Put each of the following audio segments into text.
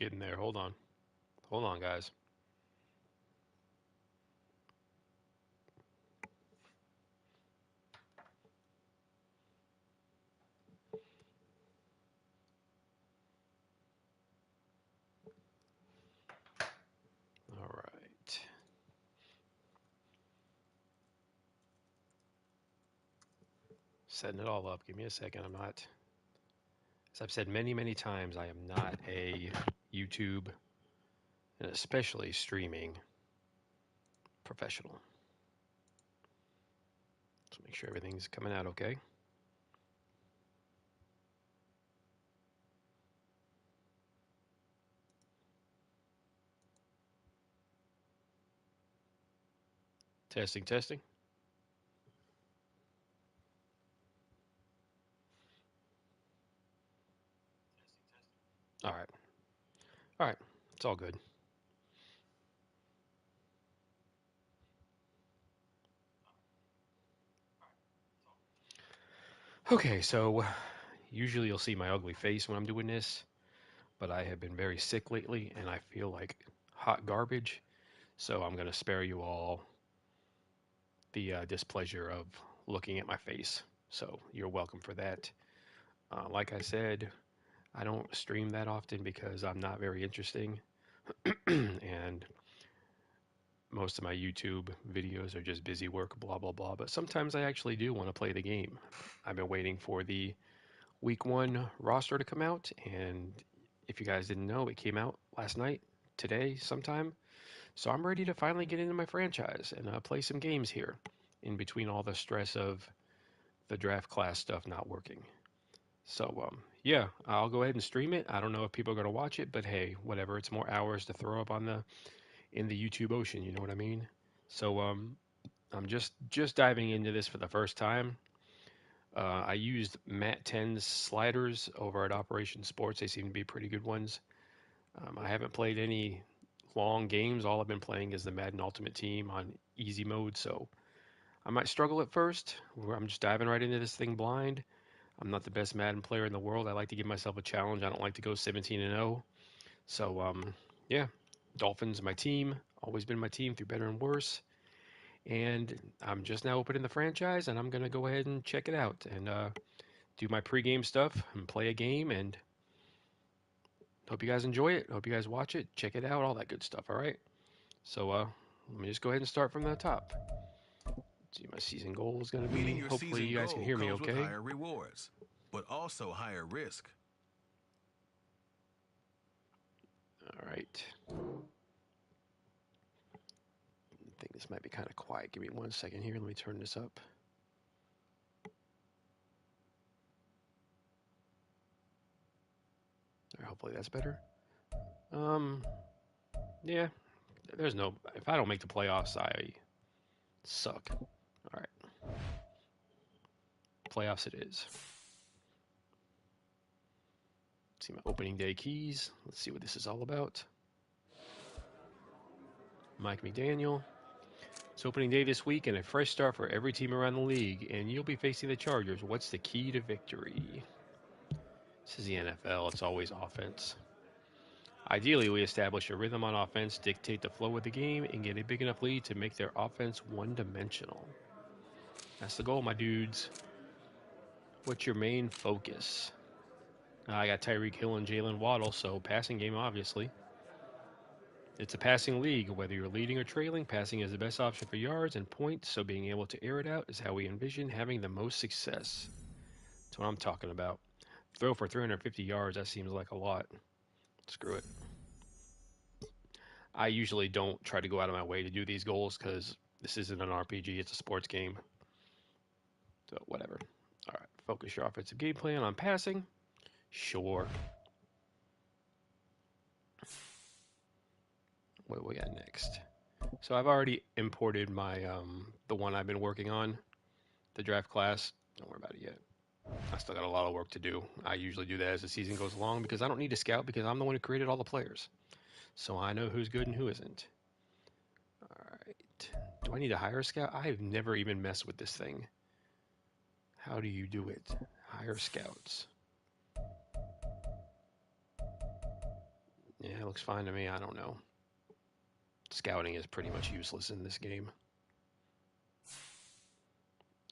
Getting there. Hold on. Hold on, guys. All right. Setting it all up. Give me a second. I'm not, as I've said many, many times, I am not a YouTube and especially streaming professional. So make sure everything's coming out okay. Testing, testing. All right. All right. It's all good. Okay, so usually you'll see my ugly face when I'm doing this, but I have been very sick lately and I feel like hot garbage. So I'm going to spare you all the displeasure of looking at my face. So you're welcome for that. Like I said, I don't stream that often because I'm not very interesting. And most of my YouTube videos are just busy work, blah, blah, blah. But sometimes I actually do want to play the game. I've been waiting for the week one roster to come out. And if you guys didn't know, it came out last night, today, sometime. So I'm ready to finally get into my franchise and play some games here in between all the stress of the draft class stuff not working. So yeah, I'll go ahead and stream it. I don't know if people are gonna watch it, but hey, whatever. It's more hours to throw up on the in the YouTube ocean. You know what I mean? So I'm just diving into this for the first time. I used Matt 10's sliders over at Operation Sports. They seem to be pretty good ones. I haven't played any long games. All I've been playing is the Madden Ultimate Team on easy mode, so I might struggle at first. I'm just diving right into this thing blind. I'm not the best Madden player in the world. I like to give myself a challenge. I don't like to go 17 and 0. So yeah, Dolphins my team. Always been my team through better and worse. And I'm just now opening the franchise, and I'm gonna go ahead and check it out and do my pregame stuff and play a game. And hope you guys enjoy it. Hope you guys watch it, check it out, all that good stuff. All right. So let me just go ahead and start from the top. Let's see, my season goal is gonna Meeting be. your Hopefully season you guys can goal hear me comes with okay. higher rewards, but also higher risk. All right. I think this might be kind of quiet. Give me 1 second here. Let me turn this up. Right, hopefully that's better. Um, yeah. There's no. If I don't make the playoffs, I suck. All right. Playoffs it is. Let's see my opening day keys. Let's see what this is all about. Mike McDaniel. It's opening day this week and a fresh start for every team around the league, and you'll be facing the Chargers. What's the key to victory? This is the NFL. It's always offense. Ideally, we establish a rhythm on offense, dictate the flow of the game, and get a big enough lead to make their offense one-dimensional. That's the goal, my dudes. What's your main focus? I got Tyreek Hill and Jalen Waddle, so passing game, obviously. It's a passing league. Whether you're leading or trailing, passing is the best option for yards and points, so being able to air it out is how we envision having the most success. That's what I'm talking about. Throw for 350 yards, that seems like a lot. Screw it. I usually don't try to go out of my way to do these goals because this isn't an RPG, it's a sports game. So, whatever. All right, focus your offensive game plan on passing. Sure. What do we got next? So I've already imported my the one I've been working on, the draft class. Don't worry about it yet. I still got a lot of work to do. I usually do that as the season goes along because I don't need to scout because I'm the one who created all the players. So I know who's good and who isn't. All right. Do I need to hire a scout? I have never even messed with this thing. How do you do it? Hire scouts. Yeah, looks fine to me. I don't know. Scouting is pretty much useless in this game.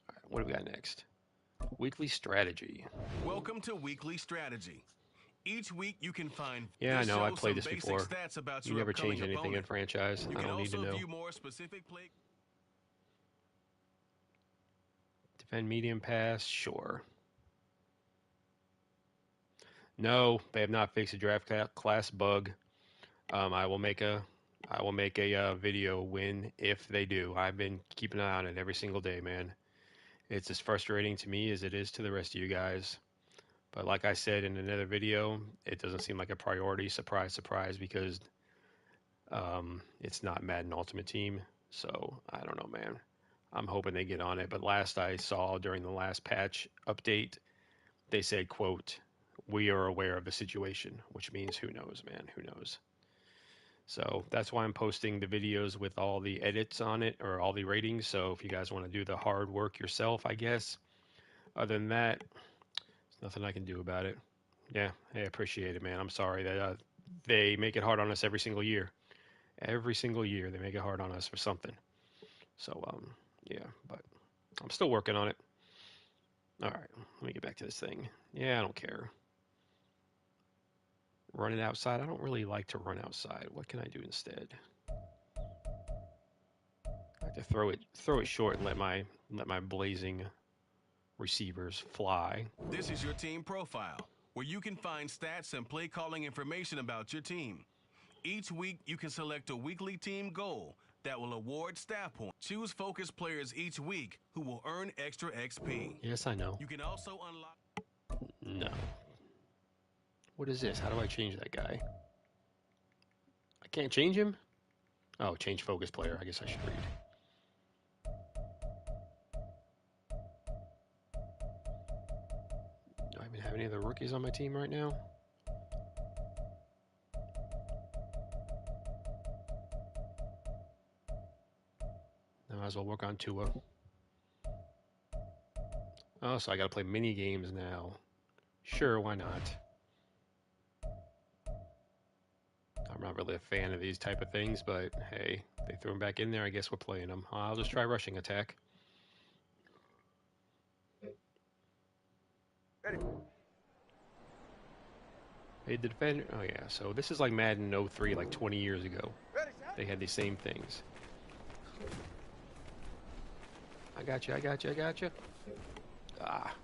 All right, what do we got next? Weekly strategy. Welcome to Weekly Strategy. Each week you can find Yeah, I this know. I shows played some this basic before. stats about You your never upcoming change anything in opponent. franchise. You I can don't need to also know. view more specific play. Defend medium pass, sure. No, they have not fixed a draft class bug. I will make a video when if they do. I've been keeping an eye on it every single day, man. It's as frustrating to me as it is to the rest of you guys. But like I said in another video, it doesn't seem like a priority. Surprise, surprise, because it's not Madden Ultimate Team. So I don't know, man. I'm hoping they get on it. But last I saw during the last patch update, they said, quote, "We are aware of the situation," which means who knows, man, who knows. So that's why I'm posting the videos with all the edits on it or all the ratings. So if you guys want to do the hard work yourself, I guess. Other than that, there's nothing I can do about it. Yeah, I appreciate it, man. I'm sorry that they make it hard on us every single year. Every single year they make it hard on us for something. So yeah, but I'm still working on it. All right, let me get back to this thing. Yeah, I don't care. Running outside. I don't really like to run outside. What can I do instead? I like to throw it short and let my blazing receivers fly. This is your team profile, where you can find stats and play calling information about your team. Each week, you can select a weekly team goal that will award stat points. Choose focus players each week who will earn extra XP. Yes, I know. You can also unlock... No. What is this? How do I change that guy? I can't change him? Oh, change focus player. I guess I should read. Do I even have any other rookies on my team right now? I might as well work on Tua. Oh, so I got to play mini games now. Sure, why not? I'm not really a fan of these type of things, but hey, they threw them back in there. I guess we're playing them. I'll just try rushing attack. Ready. Hey, the defender. Oh yeah, so this is like Madden 03, like 20 years ago. Ready, They had these same things. I got you. I got you. I got you. Ah.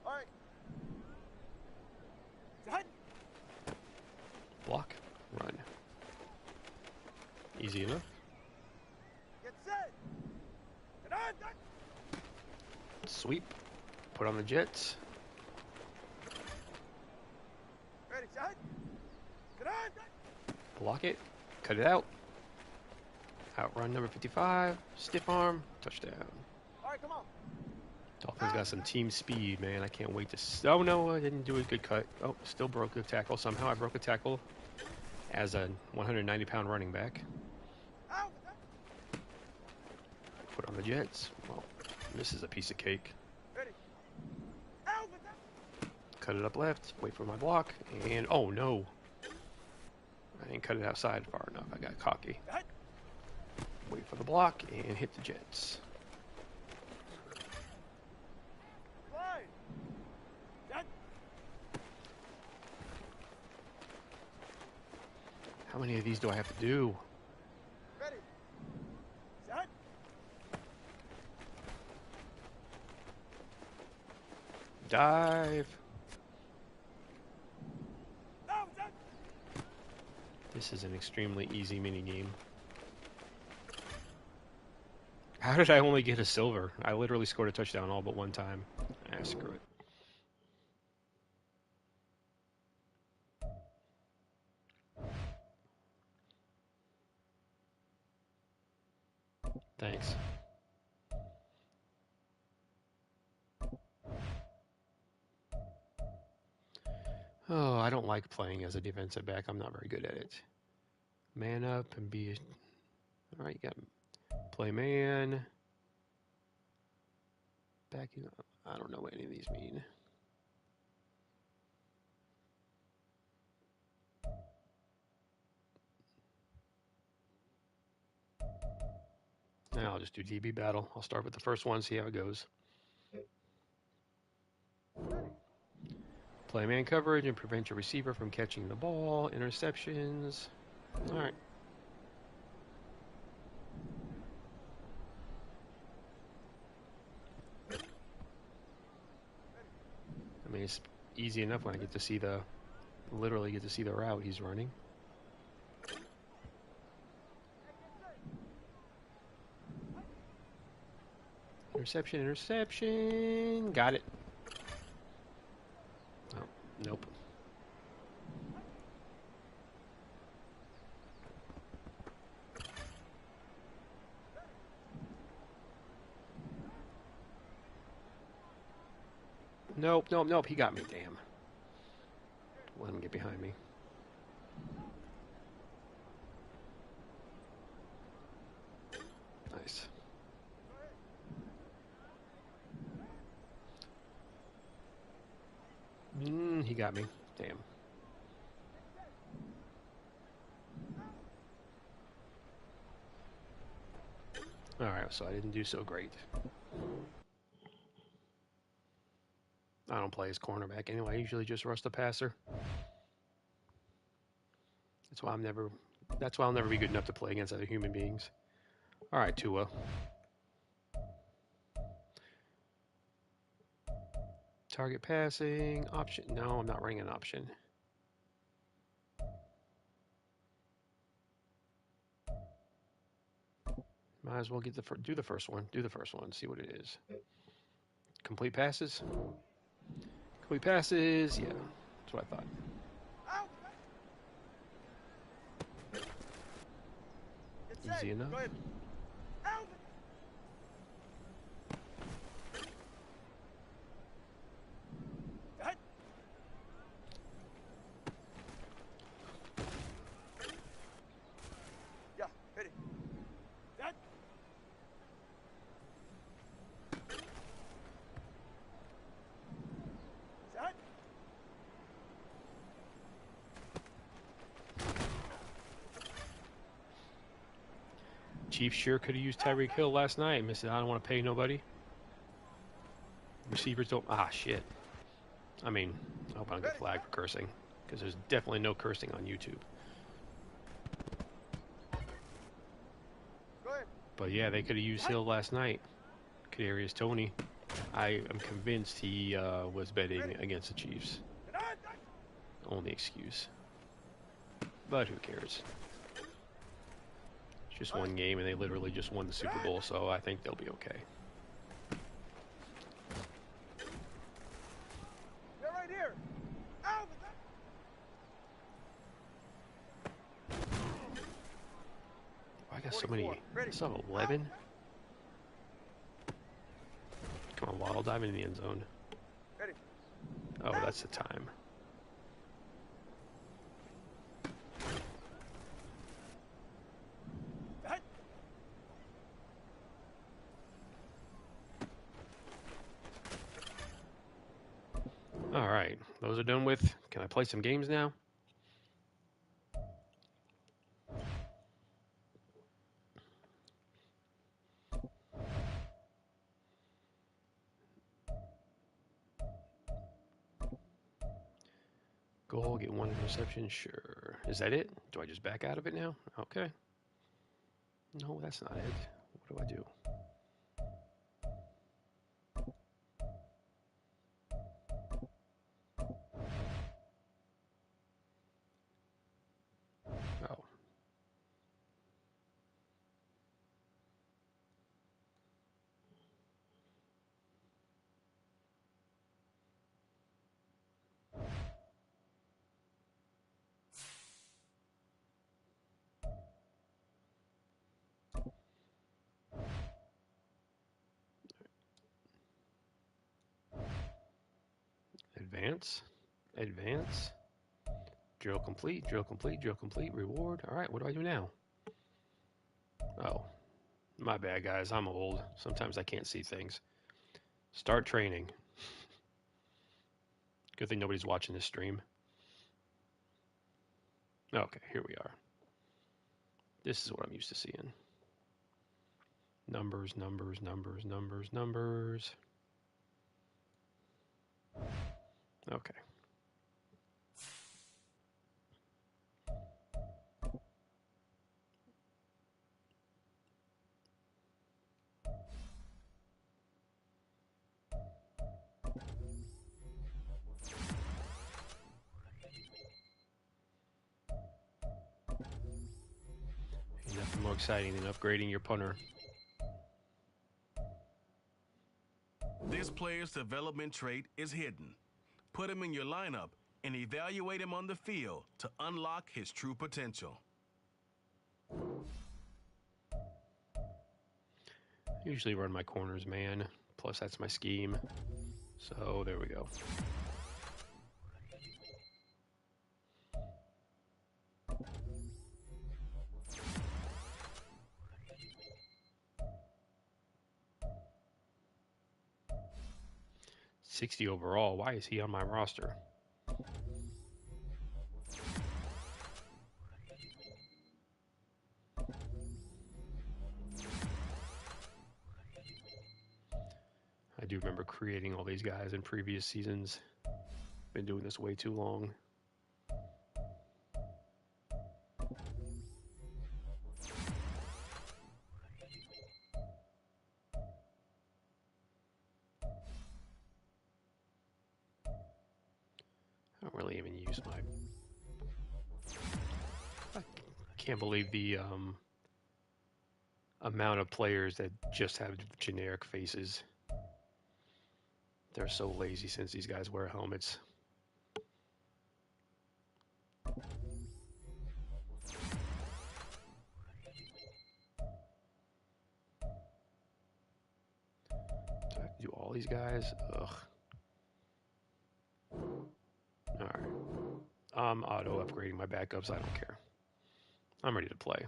all right. Set. Block. Run. Easy enough. Get set. Get on. Sweep. Put on the Jets. Ready, set. Get on. Block it. Cut it out. Outrun number 55. Stiff arm. Touchdown. All right, come on. Dolphins got some team speed, man. I can't wait to... Oh, no, I didn't do a good cut. Oh, still broke a tackle. Somehow I broke a tackle as a 190-pound running back. Out. Put on the Jets. Well, this is a piece of cake. Ready. Out. Cut it up left. Wait for my block. And, oh, no. I didn't cut it outside far enough. I got cocky. Set. Wait for the block and hit the Jets. Line. Set. How many of these do I have to do? Ready. Set. Dive. Out. Set. This is an extremely easy minigame. How did I only get a silver? I literally scored a touchdown all but one time. Ah, screw it. Thanks. Oh, I don't like playing as a defensive back. I'm not very good at it. Man up and be... All right, you got play man. Backing up. I don't know what any of these mean. Now I'll just do DB battle. I'll start with the first one, see how it goes. Play man coverage and prevent your receiver from catching the ball. Interceptions. All right. I mean, it's easy enough when I get to see literally get to see the route he's running. Interception, interception. Got it. Oh, nope. Nope, nope, nope. He got me. Damn. Let him get behind me. Nice. He got me. Damn. Alright, so I didn't do so great. I don't play as cornerback anyway. I usually just rush the passer. That's why I'll never be good enough to play against other human beings. Alright, Tua. Target passing. Option. No, I'm not running an option. Might as well do the first one. Do the first one. See what it is. Complete passes. Complete passes. Yeah, that's what I thought. Easy enough. Chiefs sure could have used Tyreek Hill last night. Missed it. I don't want to pay nobody. Receivers don't. Ah, shit. I mean, I hope I don't get flagged for cursing, because there's definitely no cursing on YouTube. But yeah, they could have used Hill last night. Kadarius Toney. I am convinced he was betting against the Chiefs. Only excuse. But who cares? It's just one game, and they literally just won the Super Bowl, so I think they'll be okay. They're right here. I got so many. I still have 11. Come on, Waddle, dive into the end zone. Oh, that's the time. All right, those are done with. Can I play some games now? Goal, get one interception, sure. Is that it? Do I just back out of it now? Okay. No, that's not it. What do I do? Oh. Advance. Advance. Drill complete, drill complete, drill complete, reward. All right, what do I do now? Oh, my bad, guys. I'm old. Sometimes I can't see things. Start training. Good thing nobody's watching this stream. Okay, here we are. This is what I'm used to seeing. Numbers, numbers, numbers, numbers, numbers. Okay. Ain't nothing more exciting than upgrading your punter. This player's development trait is hidden. Put him in your lineup and evaluate him on the field to unlock his true potential. I usually run my corners man, plus that's my scheme. So there we go. $60 overall. Why is he on my roster? I do remember creating all these guys in previous seasons. Been doing this way too long. I don't really even use my... I can't believe the amount of players that just have generic faces. They're so lazy since these guys wear helmets. Do I have to do all these guys? Ugh. Alright. I'm auto upgrading my backups. I don't care. I'm ready to play.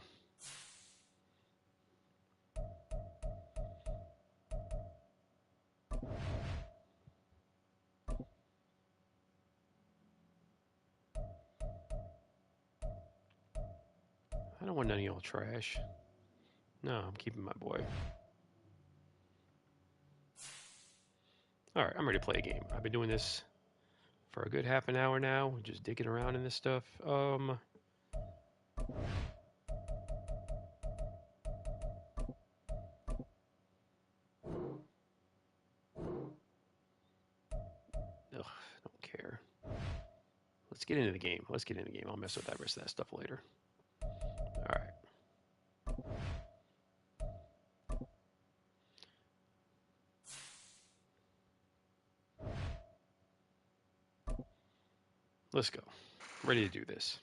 I don't want none of y'all trash. No, I'm keeping my boy. Alright, I'm ready to play a game. I've been doing this for a good half an hour now, just digging around in this stuff. Ugh, I don't care. Let's get into the game. Let's get into the game. I'll mess with that rest of that stuff later. Alright. Let's go. Ready to do this.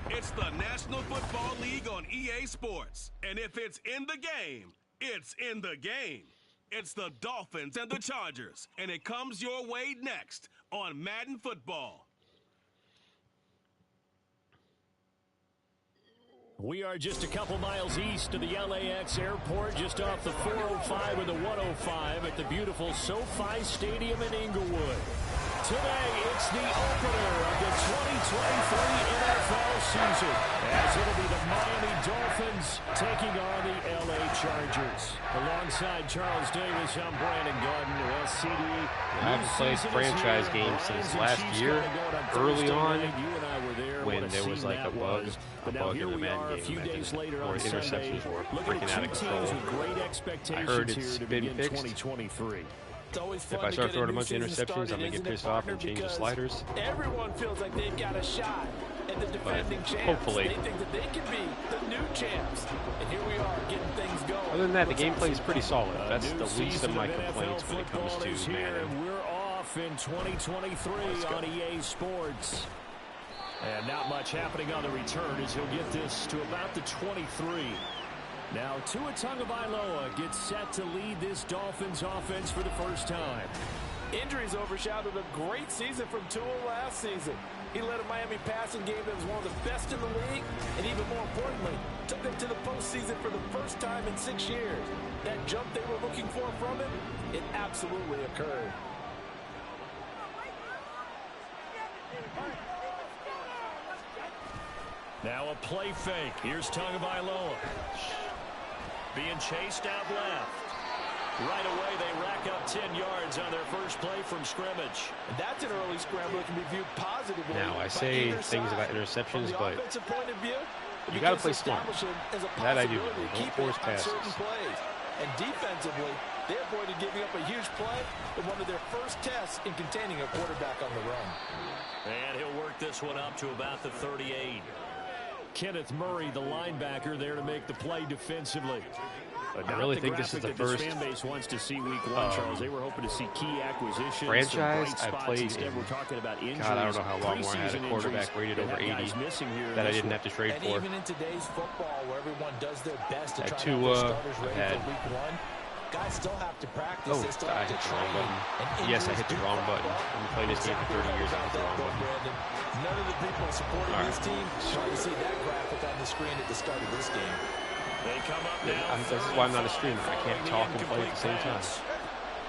It's the National Football League on EA Sports. And if it's in the game, it's in the game. It's the Dolphins and the Chargers. And it comes your way next on Madden Football. We are just a couple miles east of the LAX airport, just off the 405 and the 105 at the beautiful SoFi Stadium in Inglewood. Today, it's the opener of the 2023 NFL season, as it'll be the Miami Dolphins taking on the LA Chargers. Alongside Charles Davis, I'm Brandon Gordon, SCD. I haven't played franchise games since last year, early on, when there was like a bug in the Madden game, or interceptions were freaking out of control. I heard it's been fixed. If I start throwing a bunch of interceptions, I'm going to get pissed off and change the sliders. Everyone feels like they've got a shot at the defending champs. Hopefully. They think that they can be the new champs. And here we are getting things going. Other than that, the gameplay is pretty solid. That's the least of my complaints when it comes to Madden. We're off in 2023 on EA Sports. And not much happening on the return as he'll get this to about the 23. Now, Tua Tagovailoa gets set to lead this Dolphins offense for the first time. Injuries overshadowed a great season from Tua last season. He led a Miami passing game that was one of the best in the league, and even more importantly, took them to the postseason for the first time in 6 years. That jump they were looking for from him, it absolutely occurred. Now a play fake. Here's Tagovailoa. Being chased out left. Right away, they rack up 10 yards on their first play from scrimmage. And that's an early scramble that can be viewed positively. Now, I say things about interceptions, but you got to play smart. That I do. Don't force passes. And defensively, they avoided giving up a huge play in one of their first tests in containing a quarterback on the run. And he'll work this one up to about the 38. Kenneth Murray, the linebacker, there to make the play defensively. I really think this is the first fan base wants to see week one, Charles. They were hoping to see key acquisitions. Franchise I played Instead, we're talking about injuries. God, I don't know how long more I had a quarterback rated over 80 that I didn't have to trade for. Even in today's football, where everyone does their best to try to get starters ready for week one, guys still have to practice. They still have to train. Yes, I hit the wrong button. I've been playing this game for 30 years. I hit the wrong button. None of the people supporting this team probably see that graphic on the screen at the start of this game. They come up now. This is why I'm not a streamer. I can't talk and play at the same time.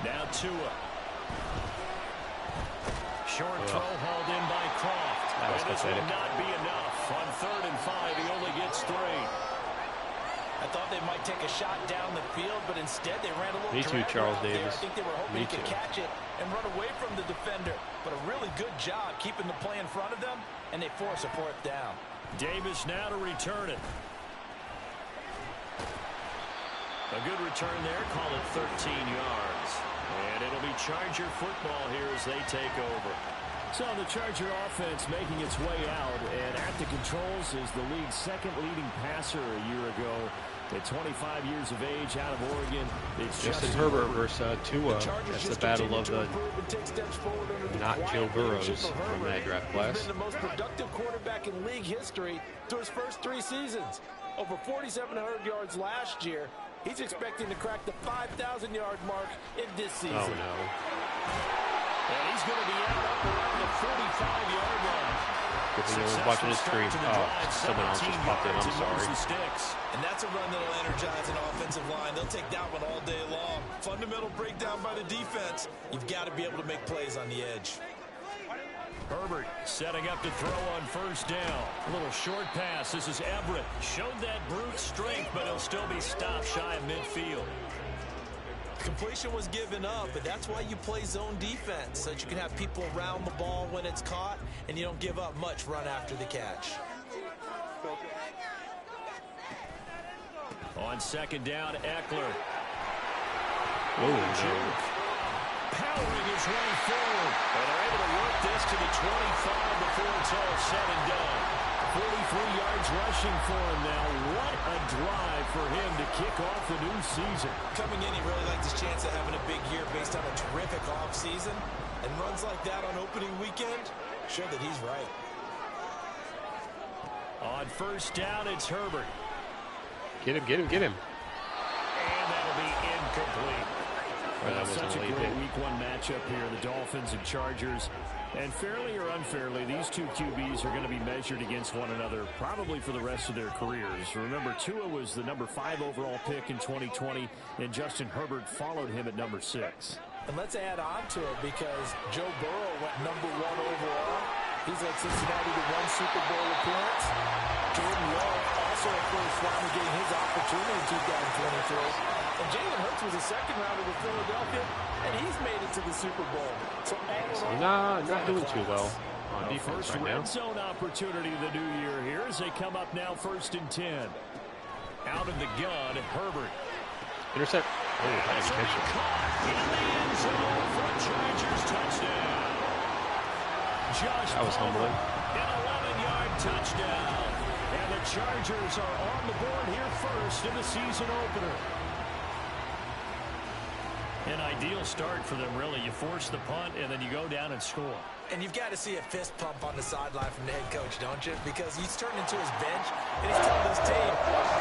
Now Tua. Short throw hauled in by Croft. That was pathetic. This will not be enough. On 3rd and 5, he only gets 3. I thought they might take a shot down the field, but instead they ran a little Me too, Charles Davis. I think they were hoping he could catch it and run away from the defender. But a really good job keeping the play in front of them, and they force a 4th down. Davis now to return it. A good return there, call it 13 yards. And it'll be Charger football here as they take over. So the Charger offense making its way out, and at the controls is the league's second leading passer a year ago. At 25 years of age, out of Oregon, it's Justin Herbert versus Tua. That's the battle of the not Joe Burrows from that draft class. He's been the most productive quarterback in league history through his first 3 seasons. Over 4,700 yards last year. He's expecting to crack the 5,000-yard mark in this season. Oh, no. And he's going to be out up around the 45-yard line. Good thing I was watching the stream. Oh, someone else just popped in. I'm sorry. And that's a run that'll energize an offensive line. They'll take that one all day long. Fundamental breakdown by the defense. You've got to be able to make plays on the edge. Herbert setting up to throw on 1st down. A little short pass. This is Everett. Showed that brute strength, but he'll still be stopped shy of midfield. Completion was given up, but that's why you play zone defense, so that you can have people around the ball when it's caught, and you don't give up much run after the catch. On 2nd down, Eckler. Oh, no. Powering his way forward. And they're able to work this to the 25 before it's all said and done. 43 yards rushing for him now. What a drive for him to kick off the new season. Coming in, he really liked his chance of having a big year based on a terrific offseason. And runs like that on opening weekend show that he's right. On 1st down, it's Herbert. Get him, get him, get him. And that'll be incomplete. Well, such a great week one matchup here, the Dolphins and Chargers. And fairly or unfairly, these two QBs are going to be measured against one another probably for the rest of their careers. Remember, Tua was the number 5 overall pick in 2020, and Justin Herbert followed him at number 6. And let's add on to it because Joe Burrow went number 1 overall. He's led Cincinnati to 1 Super Bowl appearance. Jordan Love also a first rounder getting his opportunity in 2023. And Jalen Hurts was a 2nd rounder with Philadelphia, and he's made it to the Super Bowl. So not doing too well on defense first right now. red zone opportunity of the new year here as they come up now 1st and 10. Out of the gun, Herbert. Intercept. Oh, I didn't catch it. In the end zone for a Chargers touchdown. That was humbling. An 11-yard touchdown. And the Chargers are on the board here first in the season opener. An ideal start for them, really. You force the punt, and then you go down and score. And you've got to see a fist pump on the sideline from the head coach, don't you? Because he's turned into his bench, and he's telling his team,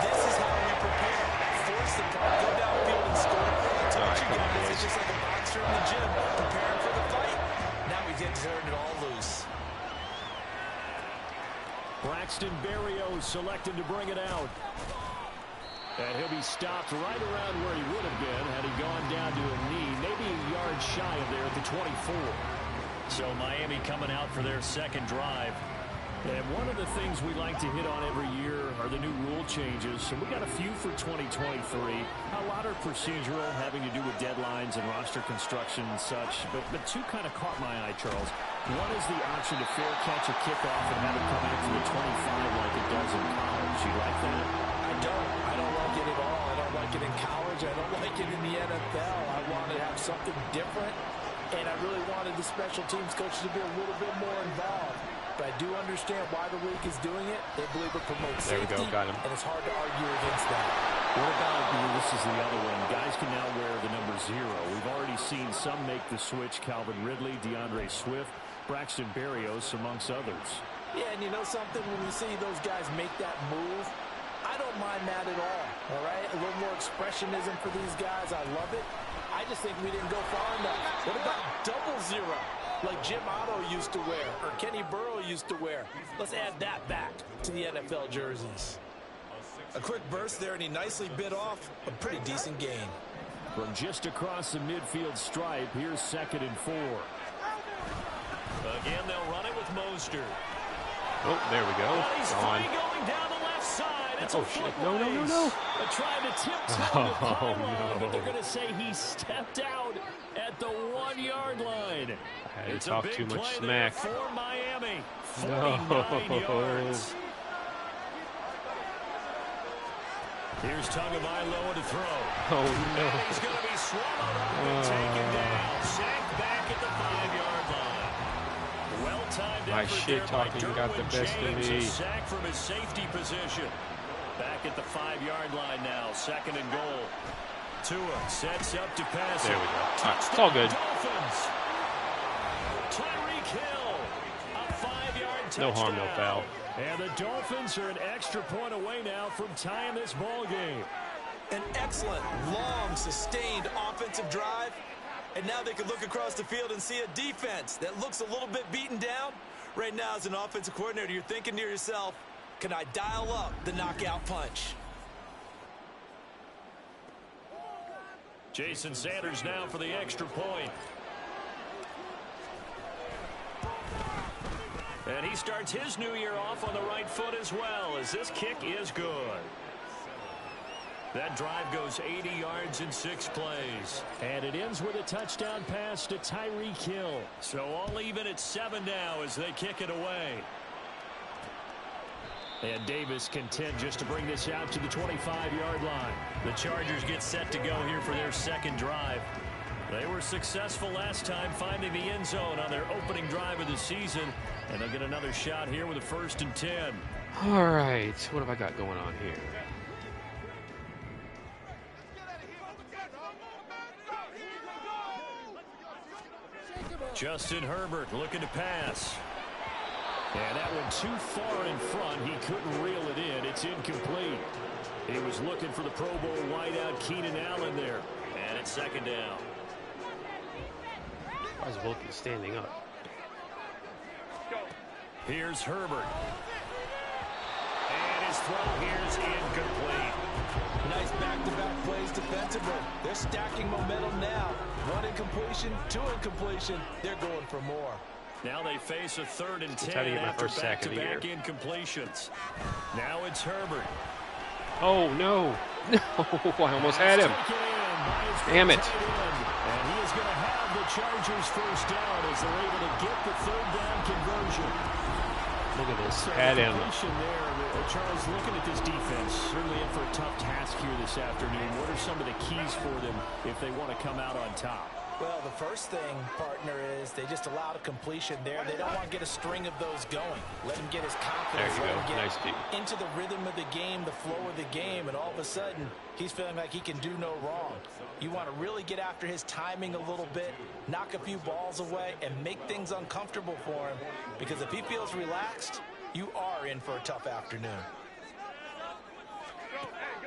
this is how we prepare. Force the punt, go downfield and score. I told you guys, it's just like a boxer in the gym, preparing for the fight. Now we get to turn it all loose. Braxton Berrios selected to bring it out. And he'll be stopped right around where he would have been had he gone down to a knee, maybe a yard shy of there at the 24. So Miami coming out for their 2nd drive. And one of the things we like to hit on every year are the new rule changes. So we got a few for 2023. A lot are procedural, having to do with deadlines and roster construction and such. But two kind of caught my eye, Charles. One is the option to fair catch a kickoff and have it come out to the 25 like it does in college. You like that? I don't like it at all. I don't like it in college. I don't like it in the NFL. I want to have something different. And I really wanted the special teams coaches to be a little bit more involved. But I do understand why the league is doing it. They believe it promotes safety. There we go, got him. And it's hard to argue against that. What about, this is the other one, guys can now wear the number 0. We've already seen some make the switch, Calvin Ridley, DeAndre Swift, Braxton Berrios, amongst others. Yeah, and you know something? When you see those guys make that move, I don't mind that at all right? A little more expressionism for these guys. I love it. I just think we didn't go far enough. What about double 0? Like Jim Otto used to wear, or Kenny Burrow used to wear. Let's add that back to the NFL jerseys. A quick burst there, and he nicely bit off a pretty decent gain. From just across the midfield stripe, here's 2nd and 4. Again, they'll run it with Mostert. Oh, there we go. He's Gone. going down the left side. It's Oh, shit. No. Trying to tiptoe the pylon, but they're going to say he stepped out at the 1-yard line. I had to It's talk a big too much play smack. there for Miami. 49 No. yards. Here's Tagovailoa to throw. Oh, no. He's going to be swallowed up and taken down. Sacked back at the 5-yard line. Well-timed My effort shit there by talking got the Derwin best of James. me. A sack from his safety position. Back at the 5-yard line now. 2nd and goal. Tua sets up to pass. There we go. All right, it's all good. Dolphins. Tyreek Hill. A 5-yard touchdown. No harm, no foul. And the Dolphins are an extra point away now from tying this ball game. An excellent, long, sustained offensive drive. And now they can look across the field and see a defense that looks a little bit beaten down. Right now, as an offensive coordinator, you're thinking to yourself, can I dial up the knockout punch? Jason Sanders now for the extra point. And he starts his new year off on the right foot as well, as this kick is good. That drive goes 80 yards in 6 plays. And it ends with a touchdown pass to Tyreek Hill. So all even at 7 now as they kick it away. And Davis content just to bring this out to the 25-yard line. The Chargers get set to go here for their 2nd drive. They were successful last time finding the end zone on their opening drive of the season. And they'll get another shot here with a 1st and 10. All right. What have I got going on here? Justin Herbert looking to pass. And that one too far in front. He couldn't reel it in. It's incomplete. He was looking for the Pro Bowl wideout Keenan Allen there. And it's 2nd down. Why is Wilkie standing up? Here's Herbert. And his throw here's incomplete. Nice back-to-back plays defensively. They're stacking momentum now. 1 incompletion, 2 incompletion. They're going for more. Now they face a 3rd and 10 how to get my after first sack of the back-to-back year. incompletions. Now it's Herbert. Oh, no. No, I almost had him. Damn it. And he is going to have the Chargers 1st down as they're able to get the 3rd down conversion. Look at this. So Had him. there, Charles, looking at this defense, certainly in for a tough task here this afternoon. What are some of the keys for them if they want to come out on top? Well, the first thing, partner, is they just allowed a completion there. They don't want to get a string of those going. Let him get his confidence. There you let go. him get Nice deep. into the rhythm of the game, the flow of the game, and all of a sudden, he's feeling like he can do no wrong. You want to really get after his timing a little bit, knock a few balls away, and make things uncomfortable for him. Because if he feels relaxed, you are in for a tough afternoon.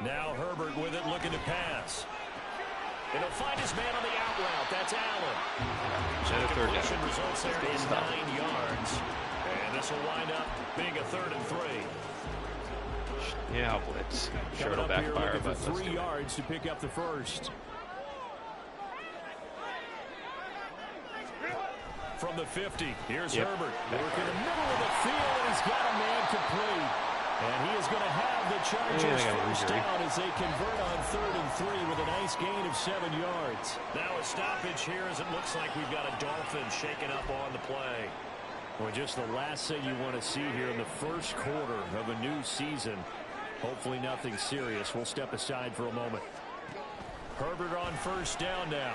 Now Herbert with it, looking to pass. And he'll find his man on the out route. That's Allen. So the completion results there in 9 yards. And this will wind up being a 3rd and 3. Yeah, blitz. Sure, it'll backfire, but for 3 yards to pick up the 1st. from the 50. Here's Herbert. Working in the middle of the field, and he's got a man complete. And he is going to have the Chargers first down as they convert on 3rd and 3 with a nice gain of 7 yards. Now a stoppage here as it looks like we've got a Dolphins shaking up on the play. Well, just the last thing you want to see here in the first quarter of a new season. Hopefully nothing serious. We'll step aside for a moment. Herbert on first down now.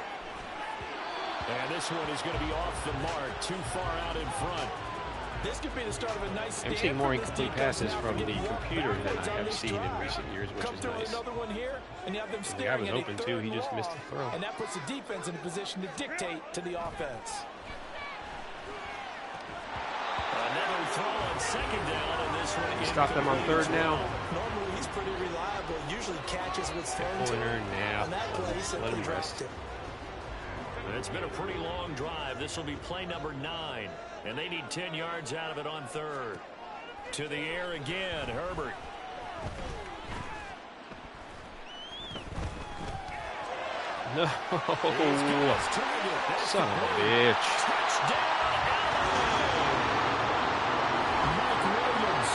And this one is going to be off the mark, too far out in front. This could be the start of a nice I'm seeing more incomplete passes from the computer than I have seen in recent years, which is nice. Another one here, and you have them the guy was staring open too. He just missed the throw. And that puts the defense in a position to dictate to the offense. Another throw on second down, and this one Stop them on 3rd now. Normally he's pretty reliable. Usually catches what's thrown to him. Now. On that play, Let him rest. It's been a pretty long drive. This will be play number 9. And they need 10 yards out of it on 3rd. To the air again, Herbert. No. Son of a bitch. Touchdown, Mike Williams,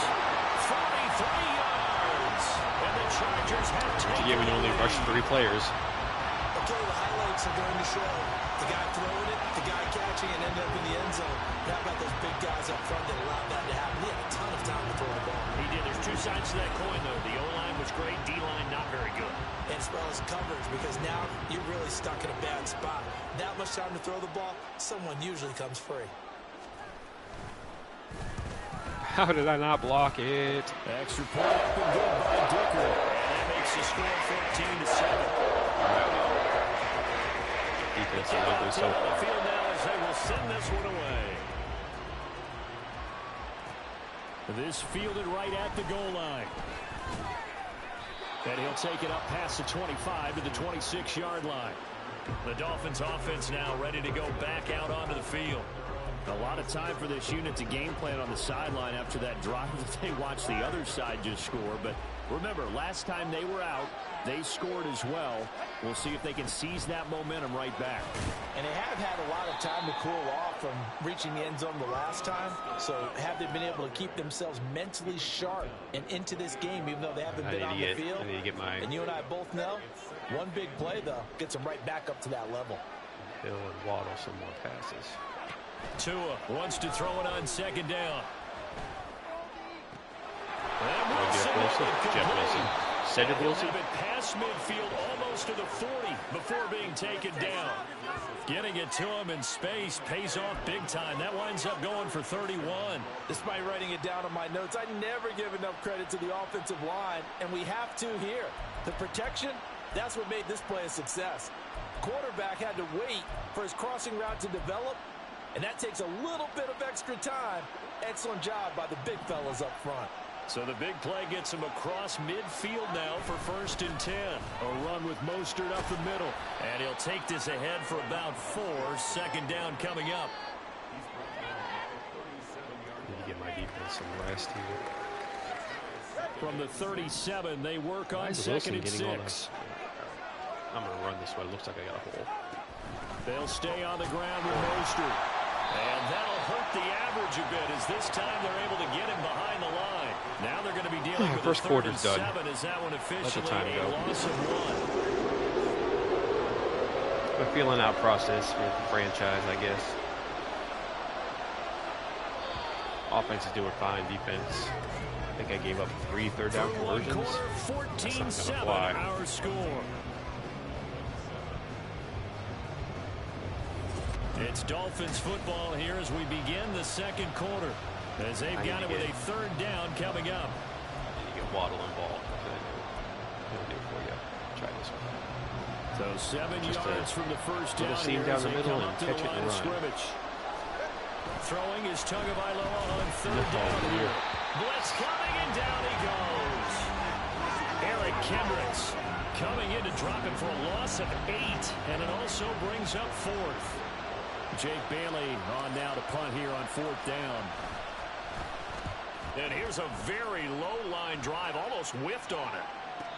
43 yards. And the Chargers have taken Yeah, we only rushed 3 players. Okay, the highlights are going to show the guy throwing it, the guy catching it, ended up in the end zone. How about those big guys up front that allowed that to happen? He had a ton of time to throw the ball. He did. There's 2 sides to that coin, though. The O-line was great. D-line not very good. And as well as coverage, because now you're really stuck in a bad spot. That much time to throw the ball, someone usually comes free. How did I not block it? Extra point up and good by Dicker. And that makes the score 14-7. Defense is ugly so far. The field now as they will send this one away. This fielded right at the goal line. And he'll take it up past the 25 to the 26-yard line. The Dolphins offense now ready to go back out onto the field. A lot of time for this unit to game plan on the sideline after that drive that they watched the other side just score. But remember, last time they were out, they scored as well. We'll see if they can seize that momentum right back. And they have had a lot of time to cool off from reaching the end zone the last time. So have they been able to keep themselves mentally sharp and into this game, even though they haven't been on the field? I need to get my... And you and I both know, one big play, though, gets them right back up to that level. Bill and Waddle some more passes. Tua wants to throw it on second down. Jeff Wilson. Cedric Wilson. Have it past midfield almost to the 40 before being taken down. Getting it to him in space pays off big time. That winds up going for 31. Despite writing it down on my notes, I never give enough credit to the offensive line, and we have to here. The protection, that's what made this play a success. Quarterback had to wait for his crossing route to develop, and that takes a little bit of extra time. Excellent job by the big fellas up front. So the big play gets him across midfield now for 1st and 10. A run with Mostert up the middle. And he'll take this ahead for about 4. Second down coming up. Need to get my defense some rest here. From the 37, they work on 2nd and 6. I'm going to run this way. It looks like I got a hole. They'll stay on the ground with Mostert. And that'll hurt the average a bit as this time they're able to get him behind the line. Now they're going to be dealing with first quarter's done. 7 as that one officially time a go. loss of 1. A feeling out process for the franchise, I guess. Offense is doing fine. Defense. I think I gave up 3 third-down conversions. 14-7 our score. It's Dolphins football here as we begin the second quarter. As they've got it with a 3rd down coming up. You get Waddle involved. He'll do it for you. Try this one. So 7 yards from the first down seam here down as the they middle come and up to catch the it line and of run. scrimmage. Throwing is Tagovailoa on 3rd down here. Blitz coming and down he goes. Eric Kendricks coming in to drop it for a loss of 8. And it also brings up 4th. Jake Bailey on now to punt here on 4th down. And here's a very low line drive, almost whiffed on it.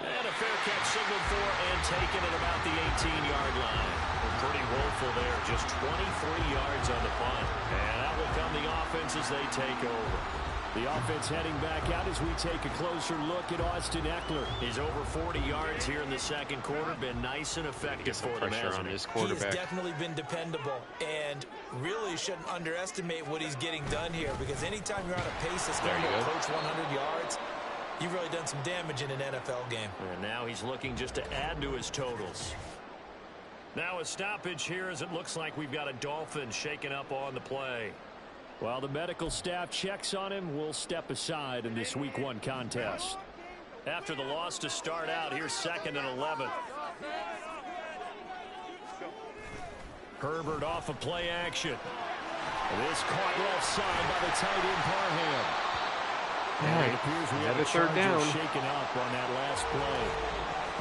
And a fair catch signaled for and taken at about the 18-yard line. Pretty woeful there. Just 23 yards on the punt. And that will come the offense as they take over. The offense heading back out as we take a closer look at Austin Eckler. He's over 40 yards here in the second quarter. Been nice and effective for them. Pressure on this quarterback. He's definitely been dependable, and really shouldn't underestimate what he's getting done here, because anytime you're on a pace that's going to approach 100 yards, you've really done some damage in an NFL game. And now he's looking just to add to his totals. Now a stoppage here as it looks like we've got a Dolphin shaken up on the play. While the medical staff checks on him, we'll step aside in this Week 1 contest. After the loss to start out, here's 2nd and 11. Herbert off of play action. This caught left side by the tight end Parham. And it appears we have a third down shaken up on that last play.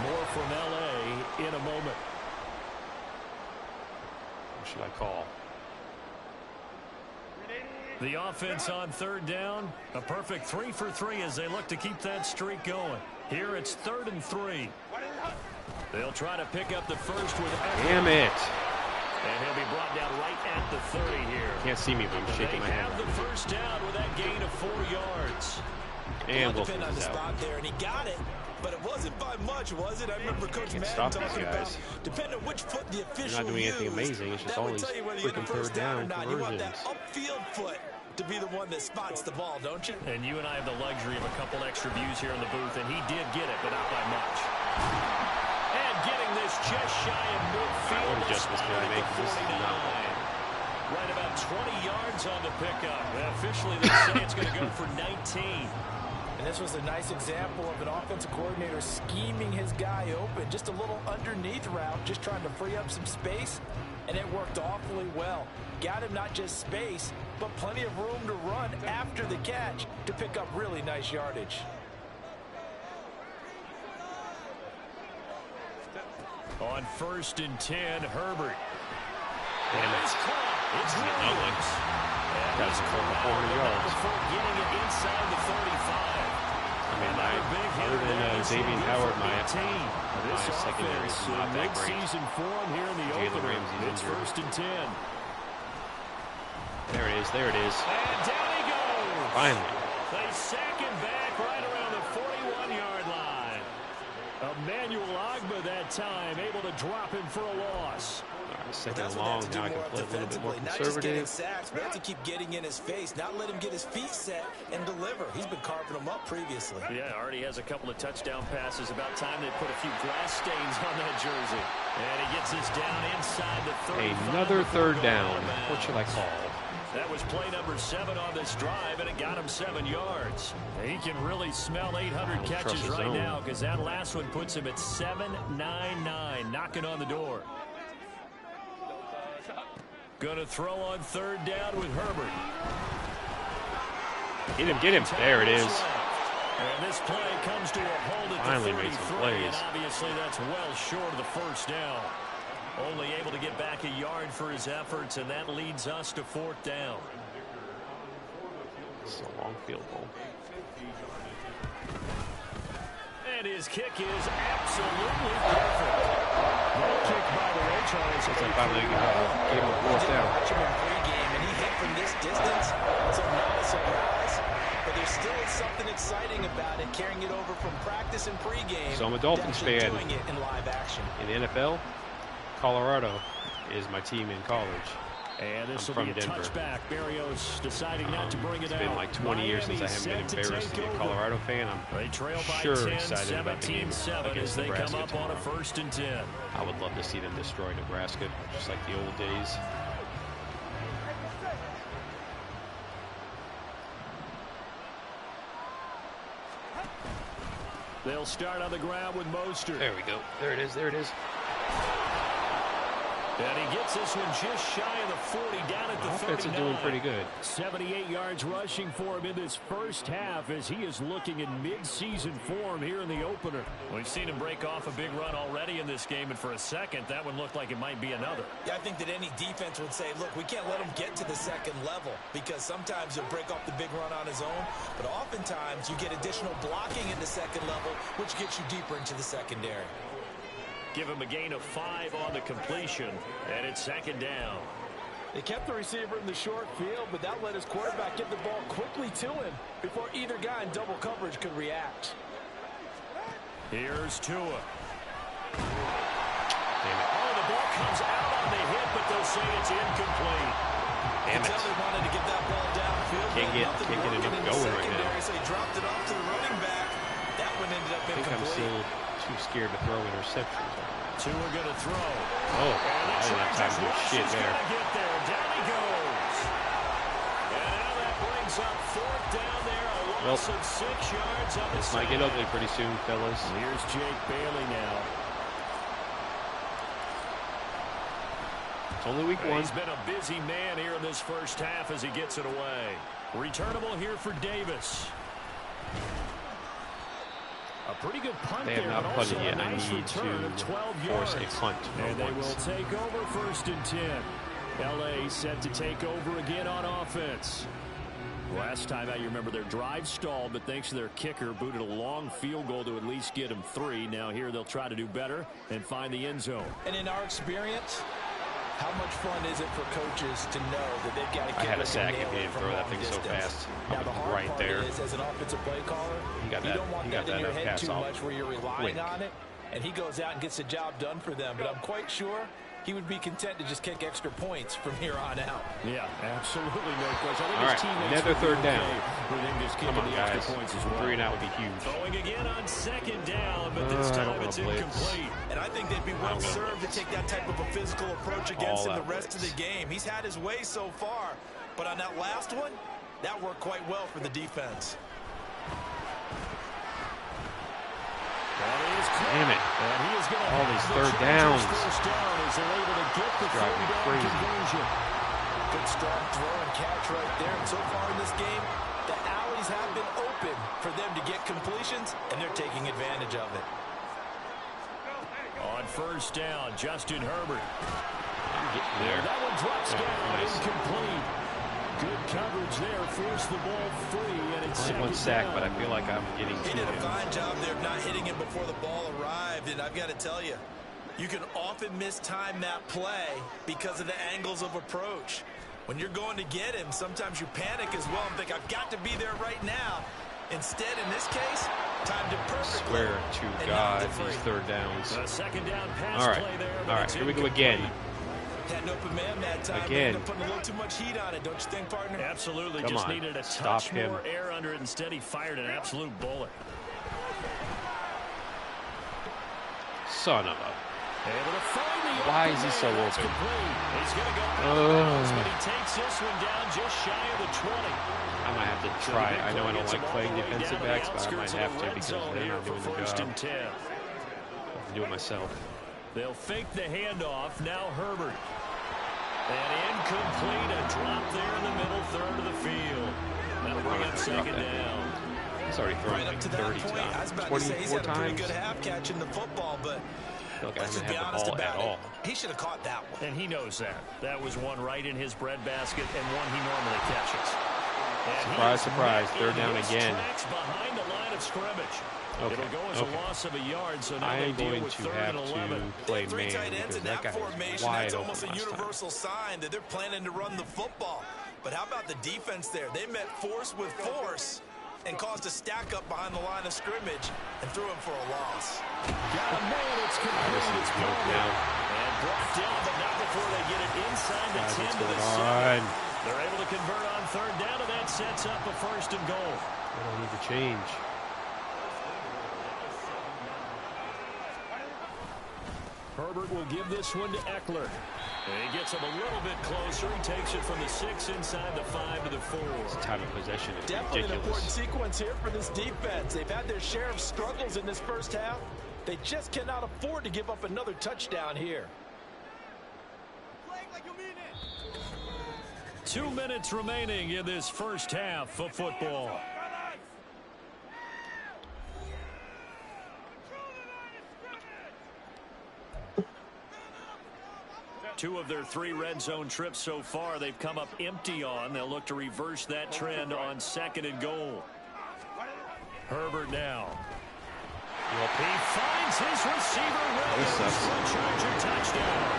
More from L.A. in a moment. What should I call? The offense on 3rd down, a perfect 3 for 3 as they look to keep that streak going. Here it's 3rd and 3. They'll try to pick up the first with Eckler. Damn it. And he'll be brought down right at the 30 here. Can't see me, but I'm shaking my head. They have the first down with that gain of 4 yards. And Wilson on the is out. spot there, and he got it. But it wasn't by much, was it? I remember Coach Madden talking about, depending on which foot the official You're not doing anything amazing. It's just always freaking third down conversions. You want that upfield foot to be the one that spots the ball, don't you? And you and I have the luxury of a couple extra views here in the booth, and he did get it, but not by much. And getting this just shy of midfield. What adjustments can I make? This is not right about 20 yards on the pickup. And officially, they say it's going to go for 19. And this was a nice example of an offensive coordinator scheming his guy open. Just a little underneath route, just trying to free up some space, and it worked awfully well. Got him not just space, but plenty of room to run after the catch to pick up really nice yardage. On 1st and 10, Herbert. Damn it. It's Williams. That's over 400 yards. Before getting it inside the 35. I mean, other than Xavier Howard, my secondary is not that great. Season form here in the opener. It's 1st and 10. There it is. There it is. And down he goes. Finally. They sack him back right around the 41-yard line. Emmanuel Ogbah that time able to drop him for a loss. Second and long, now I can play a little bit more not just getting conservative. sacks, but to keep getting in his face, not let him get his feet set and deliver. He's been carving them up previously. Yeah, already has a couple of touchdown passes. About time they put a few grass stains on that jersey. And he gets us down inside the 35. Another third down. What should I call? That was play number 7 on this drive, and it got him 7 yards. He can really smell 800 catches right now, because that last one puts him at 799, knocking on the door. Going to throw on 3rd down with Herbert. Get him, get him. There it is. And this play comes to a hold at Finally the 33, made some plays. and obviously that's well short of the first down. Only able to get back a yard for his efforts, and that leads us to 4th down. It's a long field goal. And his kick is absolutely perfect. That kick by the way, Charles. Since I finally gave him a 4th down. Watch him in pregame, and he hit from this distance, so not a surprise. But there's still something exciting about it, carrying it over from practice and pregame. So I'm a Dolphins fan. Doing it in live action. In the NFL, Colorado is my team in college. And this I'm will be from a Denver. touchback. Barrios deciding not to bring it out. It's been like 20 years since I haven't been embarrassed to be a Colorado fan. I'm sure excited about the game against they Nebraska come up tomorrow. on a 1st and 10. I would love to see them destroy Nebraska, just like the old days. They'll start on the ground with Mostert. There we go. There it is. There it is. And he gets this one just shy of the 40, down at the 39. Offense is doing pretty good. 78 yards rushing for him in this first half as he is looking in mid-season form here in the opener. We've seen him break off a big run already in this game, and for a second, that one looked like it might be another. Yeah, I think that any defense would say, look, we can't let him get to the second level, because sometimes he'll break off the big run on his own, but oftentimes you get additional blocking in the second level, which gets you deeper into the secondary. Give him a gain of 5 on the completion, and it's second down. They kept the receiver in the short field, but that let his quarterback get the ball quickly to him before either guy in double coverage could react. Here's Tua. Damn it. Oh, the ball comes out on the hit, but they'll say it's incomplete. Damn it. They wanted to get that ball downfield. Can't get enough going right now. So he dropped it off to the running back. That one ended up I think I'm incomplete. still too scared to throw interceptions. Tua going to throw. Oh, I didn't have time to do shit there. Get there. Down he goes. And now that brings up 4th down there. A loss of 6 yards on the This might get ugly pretty soon, fellas. Here's Jake Bailey now. It's only week 1. He's been a busy man here in this first half as he gets it away. Returnable here for Davis. A pretty good punt They have there, not but punted also yet. a I nice need return of to 12 force yards. a punt And for they once. will take over 1st and 10. L.A. set to take over again on offense. Last time out, you remember their drive stalled, but thanks to their kicker, booted a long field goal to at least get them 3. Now here they'll try to do better and find the end zone. And in our experience, how much fun is it for coaches to know that they've got to I get had a it sack and if he nail it didn't from throw that long thing so distance. fast. I Now, the was hard right part there. is, as an offensive play caller, He got you that- don't want he got that in that your head pass too off much where you're relying quick. on it, and he goes out and gets the job done for them. But I'm quite sure he would be content to just kick extra points from here on out. Yeah, absolutely no question. I think All his right, teammates another would be third down. okay with him just Come kicking on, the guys. extra points as well. 3 and out would be huge. Throwing again on 2nd down, but this I time don't it's wanna blitz. incomplete. And I think they'd be well gonna served to take that type of a physical approach against him All the out rest of the blitz. game. He's had his way so far, but on that last one, that worked quite well for the defense. Damn it. And he is going to All have these the third Chargers downs. first down as they're able to get the Driving me 3rd down crazy. conversion. Good strong throw and catch right there. And so far in this game, the alleys have been open for them to get completions, and they're taking advantage of it. On 1st down, Justin Herbert. I'm getting there. That one drops Oh, down, nice. incomplete. Good coverage there, forced the ball free, and it's Only 1 second sack, down. but I feel like I'm getting He to did a him. fine job there of not hitting him before the ball arrived, and I've got to tell you, you can often mistime that play because of the angles of approach. When you're going to get him, sometimes you panic as well and think, I've got to be there right now. Instead, in this case, timed it perfectly. Swear to and God, knocked it free. these 3rd downs. A 2nd down pass All right, play there, but all right, it's here we go incomplete. again. Had an open man that time. Again. Ended up putting a little too much heat on it, don't you think, partner? Absolutely, Come just on, needed a stop touch him. more air under it. Instead, he fired an absolute bullet. Son of a... Able to find the Why open is he so man. That's open? complete. He's going to go out of bounds, but he takes this one down just shy of the 20. I might have to try. I know I don't like playing defensive backs, but I might have to because they're not doing the First job. and 10. I can do it myself. They'll fake the handoff. Now Herbert. And incomplete. A drop there in the middle third of the field. That'll bring up 2nd down. He's already thrown Right like up to that 30 point, I was times, about to say he's 24 had a pretty times. good half catching the football, but I feel like I let's just haven't be had honest the ball about at all. it. He should have caught that one. And he knows that. That was one right in his breadbasket and one he normally catches. And Surprise, surprise, he is 3rd down in his again. tracks behind the line of scrimmage. Okay, It'll go as okay. a loss of a yard, so now I they am deal going with to 3rd have and to 11. play Three man tight ends because in that that guy formation, is wide that's open almost a last time. universal sign that they're planning to run the football. But how about the defense there? They met force with force and caused a stack up behind the line of scrimmage and threw him for a loss. Got a man, it's complete. This is It's no Bowman. now. And brought down, but not before they get it inside the Guys, 10 what's to the going 7. on? They're able to convert on 3rd down, and that sets up a 1st and goal. What do I need to change? Herbert will give this one to Eckler. And he gets him a little bit closer. He takes it from the 6 inside the 5 to the 4. Time of possession is Definitely an important ridiculous. sequence here for this defense. They've had their share of struggles in this first half. They just cannot afford to give up another touchdown here. Playing like you mean it. 2 minutes remaining in this first half of football. Two of their 3 red zone trips so far, they've come up empty on. They'll look to reverse that trend on 2nd and goal. Herbert now. He finds his receiver, Williams, for a Charger touchdown.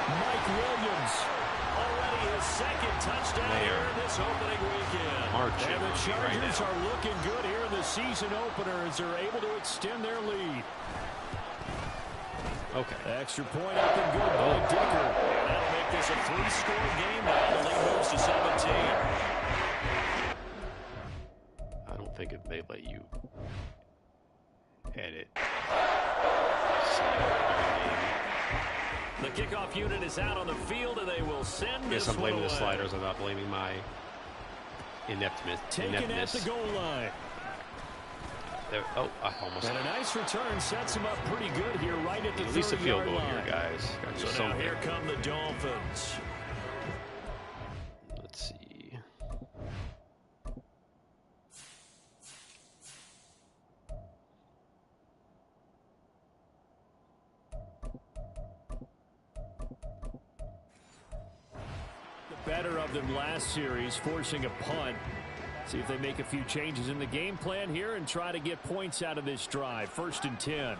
Mike Williams, already his second touchdown here in this opening weekend. And the Chargers are looking good here in the season opener as they're able to extend their lead. Okay. Extra point up and good by Dicker. And that'll make this a 3-score game now. The lead moves to 17. I don't think if they let you edit. The kickoff unit is out on the field, and they will send I guess I'm blaming the sliders. I'm not blaming my ineptness. Taken at the goal line. There, oh, I almost. And a nice return sets him up pretty good here, right at the 30-yard line. At least a field goal here, guys. So now here come the Dolphins. Let's see. Better of them last series, forcing a punt. See if they make a few changes in the game plan here and try to get points out of this drive. 1st and 10.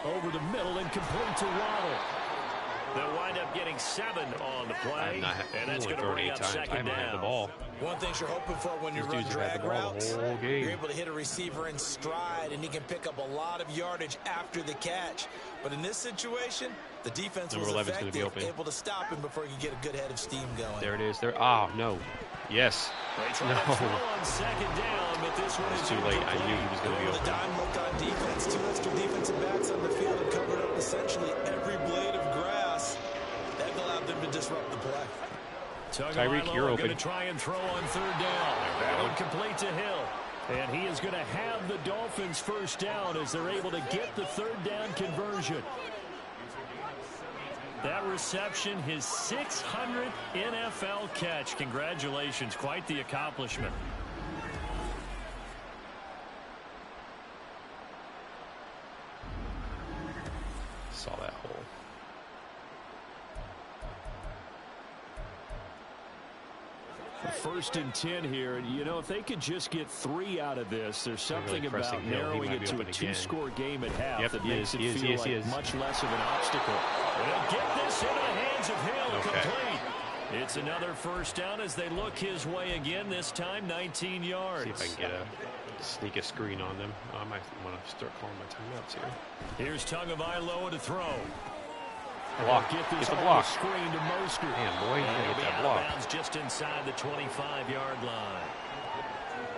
Over the middle and complete to Waddle. They'll wind up getting 7 on the play, and that's going to bring up 2nd down. The ball. One thing you're hoping for when you run drag routes, you're able to hit a receiver in stride, and he can pick up a lot of yardage after the catch. But in this situation, the defense was effective, able to stop him before he could get a good head of steam going. There it is. There. Oh, no. Yes. No. On 2nd down, but this one is too late. I knew he was going to be open. The dime looked on defense. 2 extra defensive backs on the field and covered up essentially every blade of grass. That allowed them to disrupt the play. Tyreek, you're open. Going to try and throw on 3rd down. That one complete to Hill. And he is going to have the Dolphins 1st down as they're able to get the 3rd down conversion. That reception, his 600th NFL catch. Congratulations. Quite the accomplishment. Saw that hole. First and 10 here, and you know, if they could just get 3 out of this, there's something really about narrowing it to a 2-score game at half that makes it feel like much less of an obstacle. They'll get this in the hands of Hill, complete. It's another 1st down as they look his way again, this time 19 yards. See if I can get sneak a screen on them. I might want to start calling my timeouts here. Here's Tagovailoa to throw. Block. Get the block. Screen to Mostert. Man, boy, you get that block. Just inside the 25-yard line.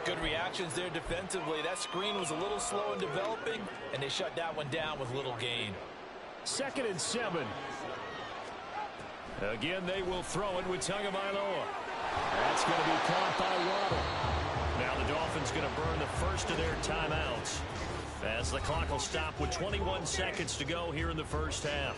Good reactions there defensively. That screen was a little slow in developing, and they shut that one down with little gain. 2nd and 7. Again, they will throw it with Tagovailoa. That's going to be caught by Waddle. Now the Dolphins going to burn the first of their timeouts as the clock will stop with 21 seconds to go here in the 1st half.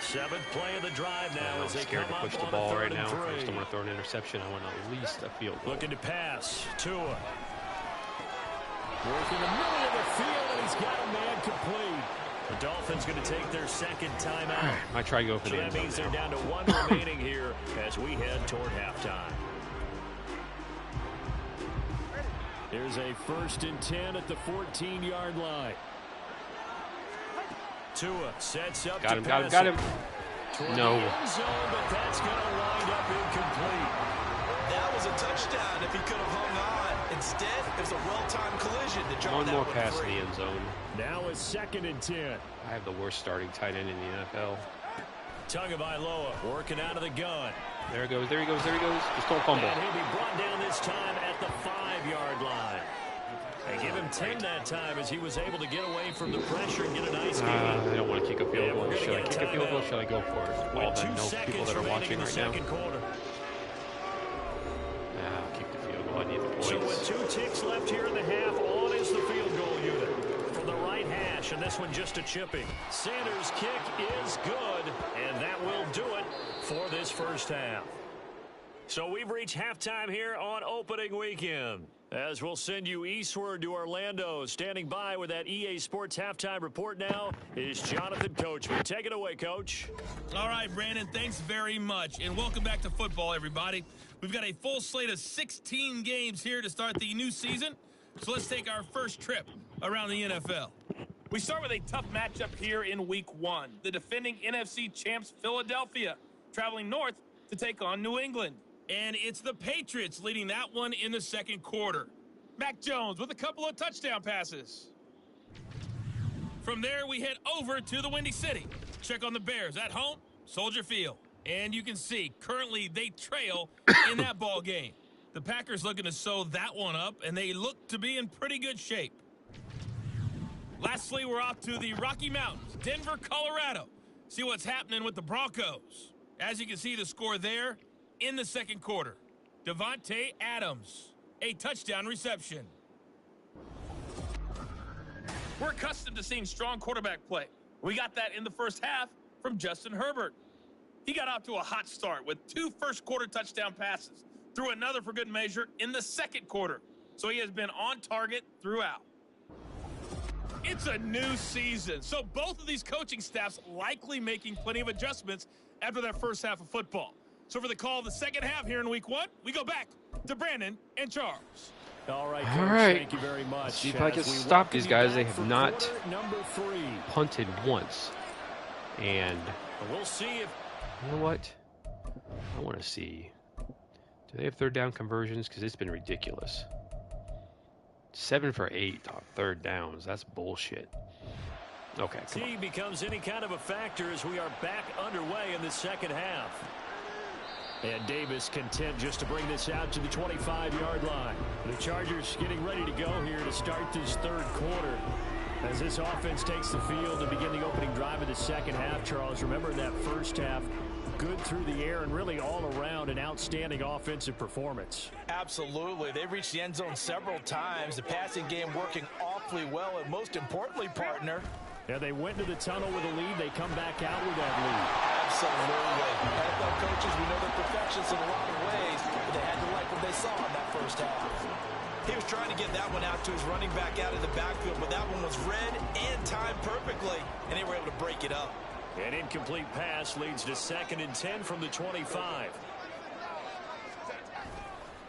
7th play of the drive now as they come up on push the ball right now. I just don't want to throw an interception. I want at least a field goal. Looking to pass. Tua. Working the middle of the field, and he's got a man complete. The Dolphins going to take their 2nd timeout. Might try to go for the end zone. That means they're down to 1 remaining here as we head toward halftime. Here's a 1st and 10 at the 14-yard line. Tua sets up got him. No. End zone, but that's going to wind up incomplete. That was a touchdown if he could have hung on. Instead, it was a well-timed collision to draw one that more one pass free. in the end zone. Now it's 2nd and 10. I have the worst starting tight end in the NFL. Tagovailoa working out of the gun. There he goes. Just don't fumble. And he'll be brought down this time at the 5-yard line. They give him 10 that time as he was able to get away from the pressure and get a nice gain. I don't want to kick a field goal. Should I kick a field goal or should I go for it? All With the 2 no people that are watching right now. Quarter. I'll kick the field goal. I need the points. So with 2 ticks left here in the half, on is the field goal unit from the right hash, and this one just a chipping. Sanders' kick is good, and that will do it for this 1st half. So we've reached halftime here on opening weekend. As we'll send you eastward to Orlando. Standing by with that EA Sports halftime report now is Jonathan Coachman. Take it away, Coach. All right, Brandon, thanks very much. And welcome back to football, everybody. We've got a full slate of 16 games here to start the new season. So let's take our first trip around the NFL. We start with a tough matchup here in Week 1. The defending NFC champs Philadelphia traveling north to take on New England. And it's the Patriots leading that one in the second quarter. Mac Jones with a couple of touchdown passes. From there, we head over to the Windy City. Check on the Bears at home, Soldier Field. And you can see, currently, they trail in that ball game. The Packers looking to sew that one up, and they look to be in pretty good shape. Lastly, we're off to the Rocky Mountains, Denver, Colorado. See what's happening with the Broncos. As you can see, the score there in the second quarter. Devontae Adams, a touchdown reception. We're accustomed to seeing strong quarterback play. We got that in the first half from Justin Herbert. He got off to a hot start with 2 first-quarter touchdown passes, threw another for good measure in the second quarter. So he has been on target throughout. It's a new season, so both of these coaching staffs likely making plenty of adjustments after their first half of football. So for the call of the second half here in Week 1, we go back to Brandon and Charles. All right, Coach, all right. Thank you very much. See if I can stop these guys. They have not punted once. And we'll see if... You know what? I want to see. Do they have third down conversions? Because it's been ridiculous. 7 for 8 on third downs. That's bullshit. Okay, come on. Becomes any kind of a factor as we are back underway in the second half. And Davis content just to bring this out to the 25-yard line. The Chargers getting ready to go here to start this third quarter. As this offense takes the field to begin the opening drive of the second half, Charles, remember that first half, good through the air and really all around an outstanding offensive performance. Absolutely. They've reached the end zone several times. The passing game working awfully well, and most importantly, partner. Yeah, they went to the tunnel with a lead. They come back out with that lead. Absolutely. NFL coaches, we know they're perfectionists in a lot of ways, but they had to like what they saw in that first half. He was trying to get that one out to his running back out of the backfield, but that one was read and timed perfectly, and they were able to break it up. An incomplete pass leads to 2nd and 10 from the 25.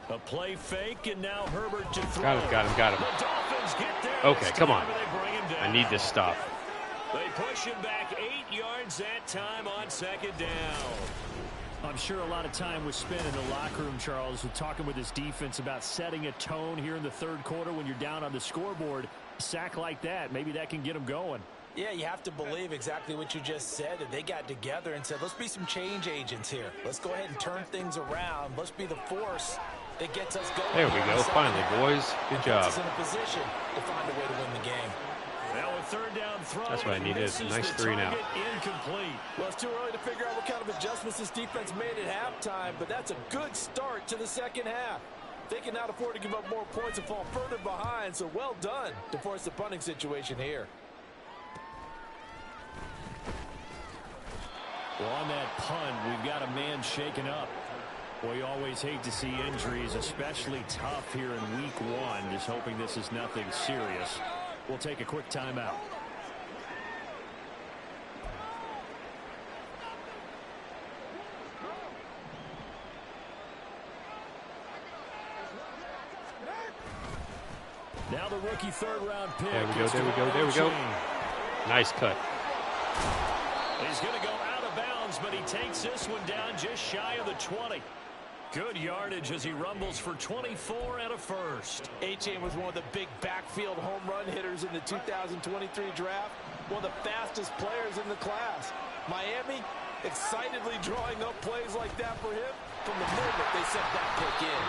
A play fake, and now Herbert to throw. Got him. The Dolphins get there. Okay, come on. I need this stop. They push him back 8 yards that time on 2nd down. I'm sure a lot of time was spent in the locker room, Charles, with talking with his defense about setting a tone here in the third quarter when you're down on the scoreboard. A sack like that, maybe that can get them going. Yeah, you have to believe exactly what you just said, that they got together and said, let's be some change agents here. Let's go ahead and turn things around. Let's be the force that gets us going. There we go. Finally, boys. Good job. In a position to find a way to win the game. Now a third down throw. That's what I needed. Nice 3 now. Incomplete. Well, it's too early to figure out what kind of adjustments this defense made at halftime, but that's a good start to the second half. They cannot afford to give up more points and fall further behind, so well done to force the punting situation here. Well, on that punt, we've got a man shaken up. Well, you always hate to see injuries, especially tough here in Week 1. Just hoping this is nothing serious. We'll take a quick timeout. Now the rookie third-round pick. There we go. Nice cut. He's going to go out of bounds, but he takes this one down just shy of the 20. Good yardage as he rumbles for 24 and a first. A-Chain was one of the big backfield home run hitters in the 2023 draft. One of the fastest players in the class. Miami excitedly drawing up plays like that for him from the moment they sent that pick in.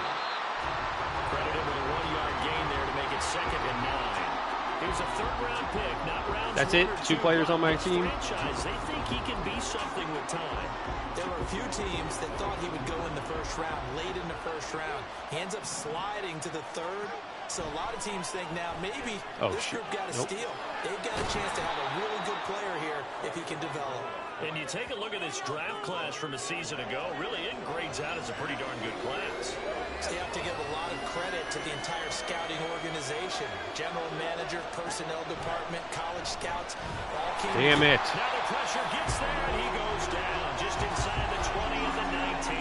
Credited with a 1-yard gain there to make it 2nd and 9. He was a third-round pick, not round. That's it. 2 players on my team. They think he can be something with time. There were a few teams that thought he would go in the first round, late in the first round. He ends up sliding to the 3rd, So a lot of teams think now maybe this group got a steal. They've got a chance to have a really good player here if he can develop. And you take a look at this draft class from a season ago, really it grades out as a pretty darn good class. So you have to give a lot of credit to the entire scouting organization. General manager, personnel department, college scouts, all came. Damn it. Now the pressure gets there, and he goes down just inside the 20 and the 19.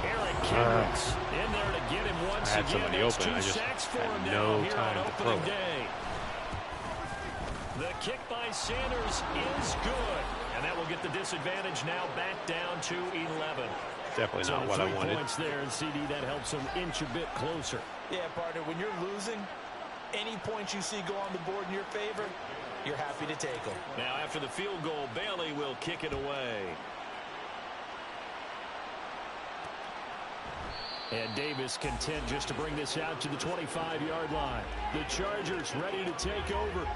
Eric Kendricks in there to get him once I had again. somebody open. I just had no time to throw it. The kick by Sanders is good. And that will get the disadvantage now back down to 11. Definitely not what I wanted. Points there, and CD, that helps him inch a bit closer. Yeah, partner, when you're losing, any points you see go on the board in your favor, you're happy to take them. Now, after the field goal, Bailey will kick it away. And Davis content just to bring this out to the 25-yard line. The Chargers ready to take over.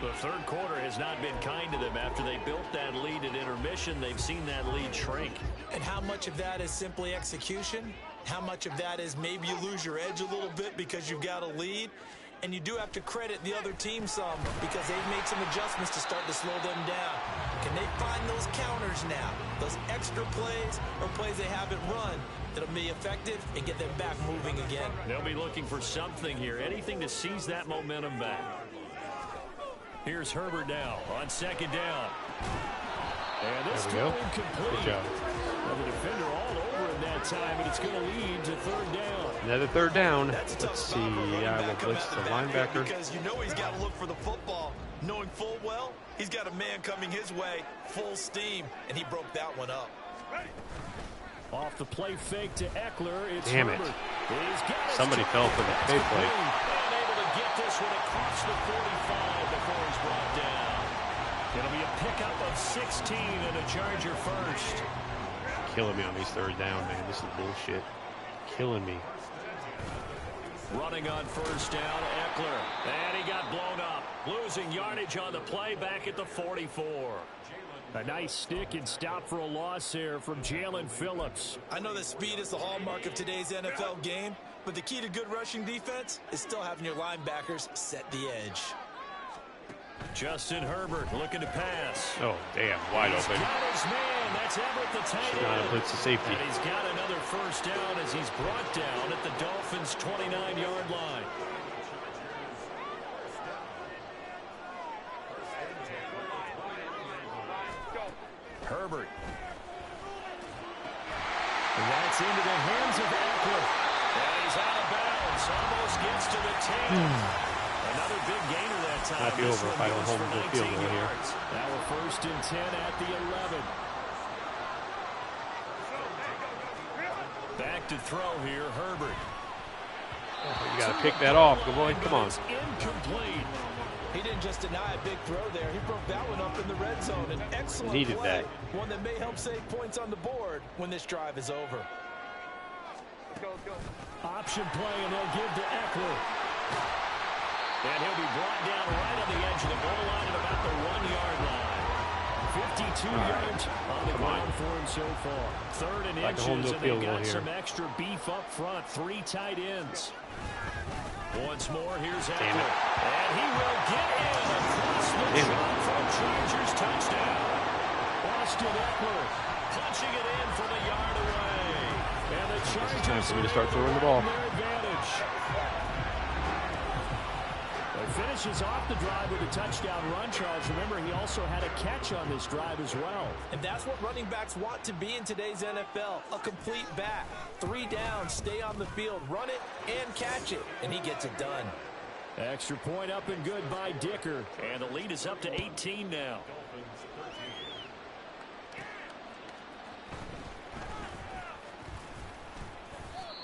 The third quarter has not been kind to them. After they built that lead at intermission, they've seen that lead shrink. And how much of that is simply execution? How much of that is maybe you lose your edge a little bit because you've got a lead? And you do have to credit the other team some because they've made some adjustments to start to slow them down. Can they find those counters now? Those extra plays or plays they haven't run that'll be effective and get them back moving again? They'll be looking for something here, anything to seize that momentum back. Here's Herbert now on second down. And this throw incomplete. Good job. Well, the defender all over him that time, and it's going to lead to third down. Another third down. Let's see. I will blitz the linebacker. Because you know he's got to look for the football, knowing full well he's got a man coming his way, full steam, and he broke that one up. Off the play fake to Eckler. It's Damn it. Somebody fell for the pay play. Unable to get this one across the 45 before he's brought down. It'll be a pickup of 16 and a Charger first. Killing me on these third down, man. This is bullshit. Killing me. Running on first down, Eckler. And he got blown up. Losing yardage on the play back at the 44. A nice stick and stop for a loss there from Jalen Phillips. I know that speed is the hallmark of today's NFL game, but the key to good rushing defense is still having your linebackers set the edge. Justin Herbert looking to pass. Oh, damn. Wide open. He's got his man. That's Everett the tight Should not have blitzed the safety. And he's got another first down as he's brought down at the Dolphins' 29-yard line. Herbert. And that's into the hands of Eckler. And he's out of bounds. Almost gets to the 10. Another big gainer that time. Might be over if I don't hold the field goal here. Now we're first and 10 at the 11. Back to throw here, Herbert. You got to pick that off. Good boy. Come on. Incomplete. He didn't just deny a big throw there. He broke that one up in the red zone. An excellent Needed play. that. One that may help save points on the board when this drive is over. Option play, and they'll give to Eckler. And he'll be brought down right on the edge of the goal line at about the 1-yard line. 52 yards on the ground for him so far. Third and inches, and they've got some extra beef up front. 3 tight ends. Once more, here's Eckler. And he will get in across the top for a Chargers touchdown. Austin Eckler punching it in from a yard away. And the Chargers it's time for me to start throwing the ball. Finishes off the drive with a touchdown run, Charles. Remember, he also had a catch on this drive as well. And that's what running backs want to be in today's NFL, a complete back. 3 downs, stay on the field, run it, and catch it, and he gets it done. Extra point up and good by Dicker. And the lead is up to 18 now.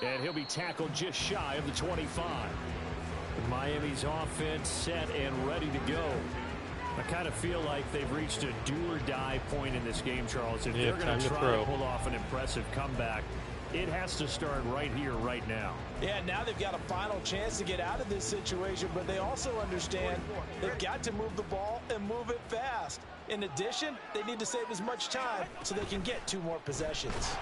And he'll be tackled just shy of the 25. Miami's offense set and ready to go. I kind of feel like they've reached a do-or-die point in this game, Charles. If they're going to try to pull off an impressive comeback, it has to start right here, right now. Yeah, now they've got a final chance to get out of this situation, but they also understand they've got to move the ball and move it fast. In addition, they need to save as much time so they can get 2 more possessions.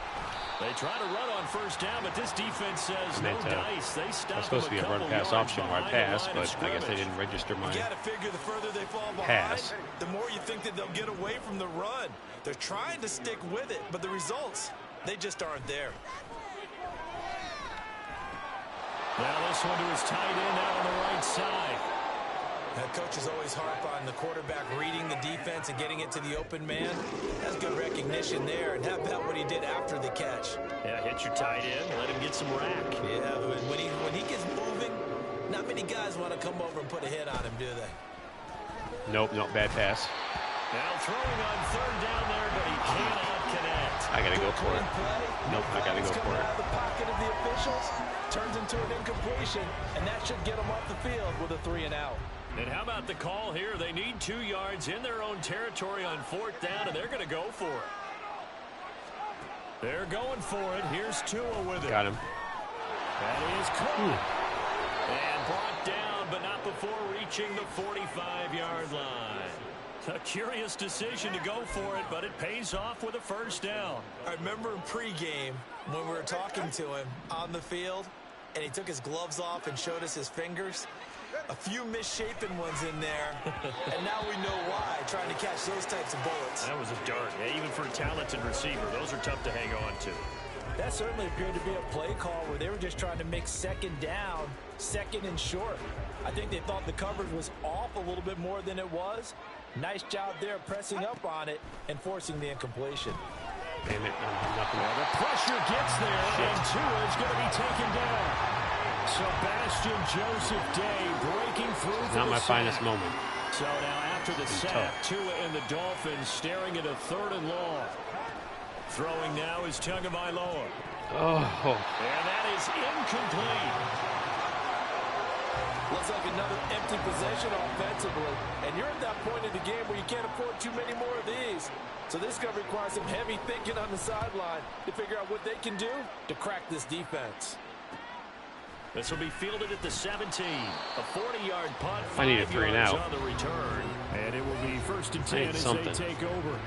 They try to run on first down, but this defense says no dice. They stop. That's supposed to be a run-pass option where I pass, but I guess they didn't register my You got to figure the further they fall behind, pass. the more you think that they'll get away from the run. They're trying to stick with it, but the results, they just aren't there. Now this one to his tight end out on the right side. That coach is always harp on the quarterback reading the defense and getting it to the open man. That's good recognition there. And how about what he did after the catch? Yeah, hit your tight end, let him get some rack. Yeah, when he gets moving, not many guys want to come over and put a hit on him, do they? Nope, bad pass. Now throwing on third down there, but he cannot connect. I got to go for it. Nope, I got to go for it. Out of the pocket of the officials, turns into an incompletion, and that should get them off the field with a 3-and-out. And how about the call here? They need 2 yards in their own territory on fourth down, and they're going to go for it. They're going for it. Here's Tua with it. Got him. That is caught. And brought down, but not before reaching the 45-yard line. A curious decision to go for it, but it pays off with a first down. I remember in pregame when we were talking to him on the field, and he took his gloves off and showed us his fingers. A few misshapen ones in there, and now we know why, trying to catch those types of bullets. That was a dart. Yeah, even for a talented receiver, those are tough to hang on to. That certainly appeared to be a play call where they were just trying to make second down, second and short. I think they thought the coverage was off a little bit more than it was. Nice job there pressing up on it and forcing the incompletion. Damn it, nothing. Well, the pressure gets there, and Tua is going to be taken down. Sebastian Joseph Day breaking through. Not my finest moment. So now after the sack, Tua and the Dolphins staring at a 3rd and long. Throwing now is Tagovailoa. Oh. And that is incomplete. Looks like another empty possession offensively. And you're at that point in the game where you can't afford too many more of these. So this is going to require some heavy thinking on the sideline to figure out what they can do to crack this defense. This will be fielded at the 17. A 40-yard punt. I need a 3-and-out. On the return. And it will be 1st and 10 as they take over.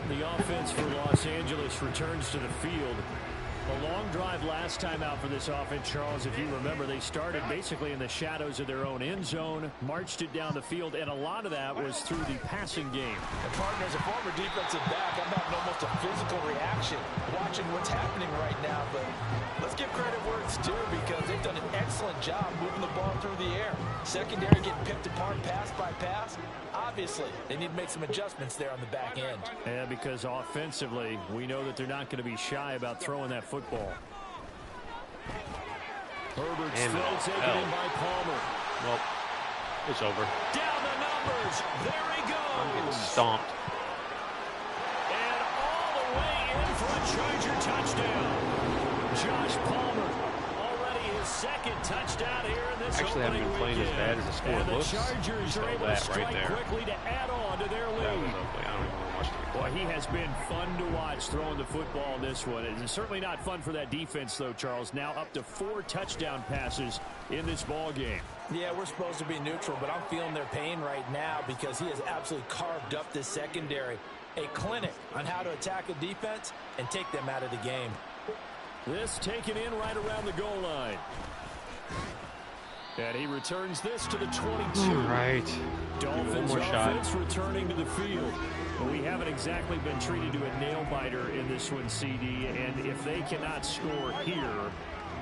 The offense for Los Angeles returns to the field. A long drive last time out for this offense, Charles. If you remember, they started basically in the shadows of their own end zone, marched it down the field, and a lot of that was through the passing game. And partner, as a former defensive back, I'm having almost a physical reaction watching what's happening right now. But let's give credit where it's due because they've done an excellent job moving the ball through the air. Secondary getting picked apart pass by pass. Obviously, they need to make some adjustments there on the back end. Yeah, because offensively, we know that they're not going to be shy about throwing that football. Herbert's throw taken in by Palmer. Well, it's over. Down the numbers. There he goes. I'm getting stomped. And all the way in for a Charger touchdown. Josh Palmer, already his 2nd touchdown here in this Actually, haven't been playing as bad as the score looks. The Chargers are able to strike quickly to add on to their lead. That was ugly. I don't even want to watch the replay. Boy, he has been fun to watch throwing the football in this one. It's certainly not fun for that defense, though, Charles. Now up to 4 touchdown passes in this ball game. Yeah, we're supposed to be neutral, but I'm feeling their pain right now because he has absolutely carved up this secondary. A clinic on how to attack a defense and take them out of the game. This taken in right around the goal line. And he returns this to the 22. All right. Dolphins one more offense shot. returning to the field. But we haven't exactly been treated to a nail-biter in this one, CD. And if they cannot score here,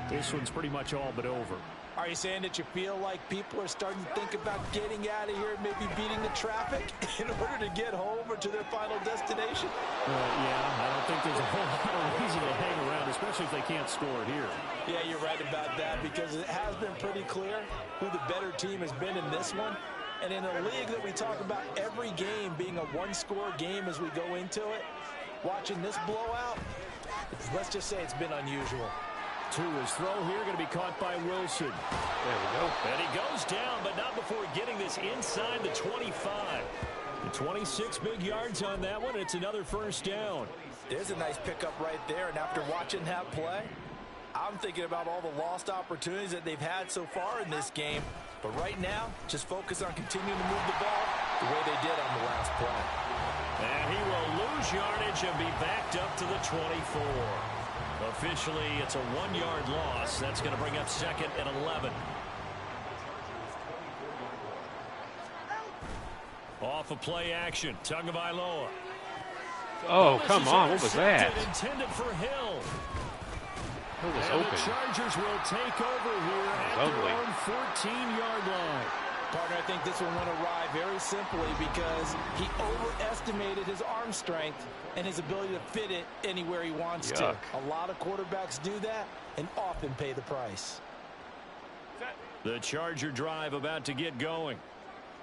this one's pretty much all but over. Are you saying that you feel like people are starting to think about getting out of here and maybe beating the traffic in order to get home or to their final destination? Yeah, I don't think there's a whole lot of reason to hang around, especially if they can't score here. Yeah, you're right about that because it has been pretty clear who the better team has been in this one. And in a league that we talk about every game being a one-score game as we go into it, watching this blowout, let's just say it's been unusual. Tua's throw here going to be caught by Wilson. There we go. And he goes down, but not before getting this inside the 25. The 26 big yards on that one. It's another first down. There's a nice pickup right there. And after watching that play, I'm thinking about all the lost opportunities that they've had so far in this game. But right now, just focus on continuing to move the ball the way they did on the last play. And he will lose yardage and be backed up to the 24. Officially, it's a 1-yard loss. That's going to bring up 2nd and 11. Off of play action, Tagovailoa. Oh, come on. What was that? Intended for Hill. Hill was And open. the Chargers will take over here at Ugly. their own 14-yard line. Partner, I think this one went awry very simply because he overestimated his arm strength and his ability to fit it anywhere he wants to. A lot of quarterbacks do that and often pay the price. The Charger drive about to get going.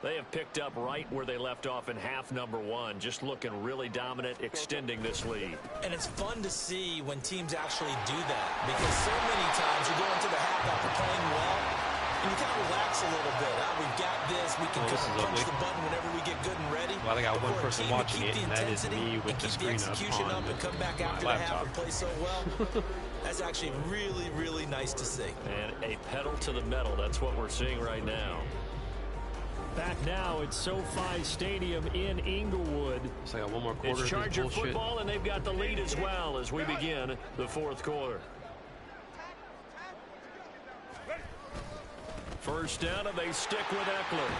They have picked up right where they left off in half number 1, just looking really dominant, extending this lead. And it's fun to see when teams actually do that because so many times you go into the half after playing well and you kind of relax a little bit. We've got this. We can punch the button whenever we get good and ready. Well, I got one person watching it, and that is me with the screen up on and come back after my the half laptop. and play so well. That's actually really, really nice to see. And a pedal to the metal. That's what we're seeing right now. Back now at SoFi Stadium in Inglewood. So I got one more quarter. It's Charger football, and they've got the lead as well as we begin the 4th quarter. First down, and they stick with Eckler.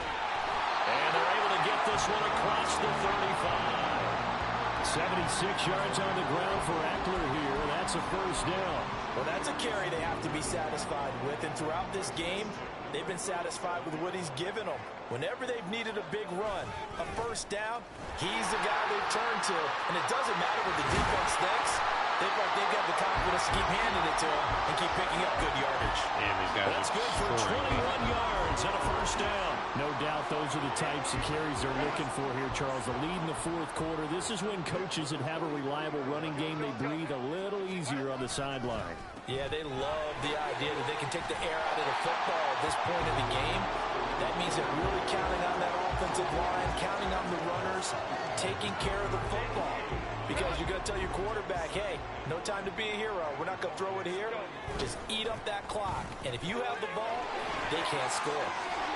And they're able to get this one across the 35. 76 yards on the ground for Eckler here. That's a first down. Well, that's a carry they have to be satisfied with. And throughout this game, they've been satisfied with what he's given them. Whenever they've needed a big run, a first down, he's the guy they turn to. And it doesn't matter what the defense thinks. They've got the confidence to keep handing it to him and keep picking up good yardage. And these guys That's good for 21 yards and a first down. No doubt those are the types of carries they're looking for here, Charles. The lead in the 4th quarter. This is when coaches that have a reliable running game, they breathe a little easier on the sideline. Yeah, they love the idea that they can take the air out of the football at this point in the game. That means they're really counting on that offensive line, counting on the runners, taking care of the football. Because you're going to tell your quarterback, hey, no time to be a hero. We're not going to throw it here. Just eat up that clock. And if you have the ball, they can't score.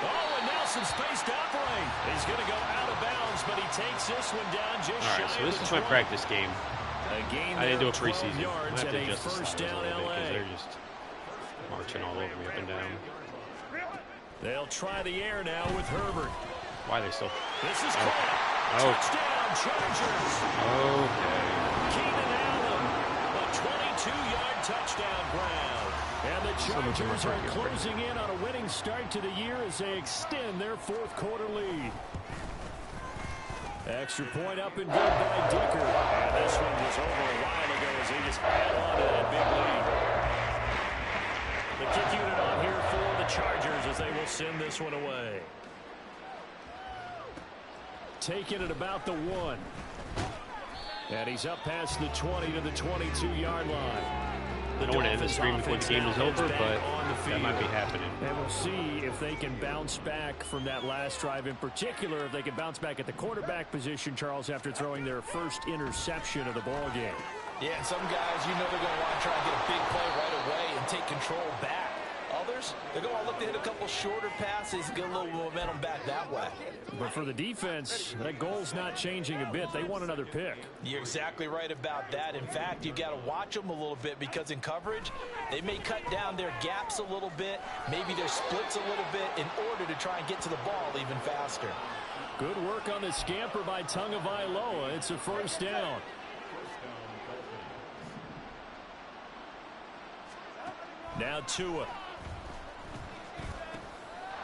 Oh, and Nelson space to operate. He's going to go out of bounds, but he takes this one down just shy of the 20. So this is my practice game. I didn't do a preseason. Yards I have at to a adjust the first sounds down a little bit LA. because they're just marching all over me up and down. They'll try the air now with Herbert. Why are they still? This is caught. Touchdown, Chargers. Okay. Keenan Allen, a 22-yard touchdown grab. And the Chargers are closing in on a winning start to the year as they extend their 4th quarter lead. Extra point up and good by Dicker. And this one was over a while ago as he just added on to that big lead. The kick unit on here for the Chargers as they will send this one away. Taking it about the 1. And he's up past the 20 to the 22-yard line. I don't want to end the stream before the game is over, but that might be happening. And we'll see if they can bounce back from that last drive. In particular, if they can bounce back at the quarterback position, Charles, after throwing their first interception of the ball game. Yeah, and some guys, you know they're going to want to try and get a big play right away and take control back. Others, they're going to look to hit a couple shorter passes, get a little momentum back that way. But for the defense, that goal's not changing a bit. They want another pick. You're exactly right about that. In fact, you've got to watch them a little bit because in coverage, they may cut down their gaps a little bit, maybe their splits a little bit in order to try and get to the ball even faster. Good work on the scamper by Tagovailoa. It's a first down. Now Tua.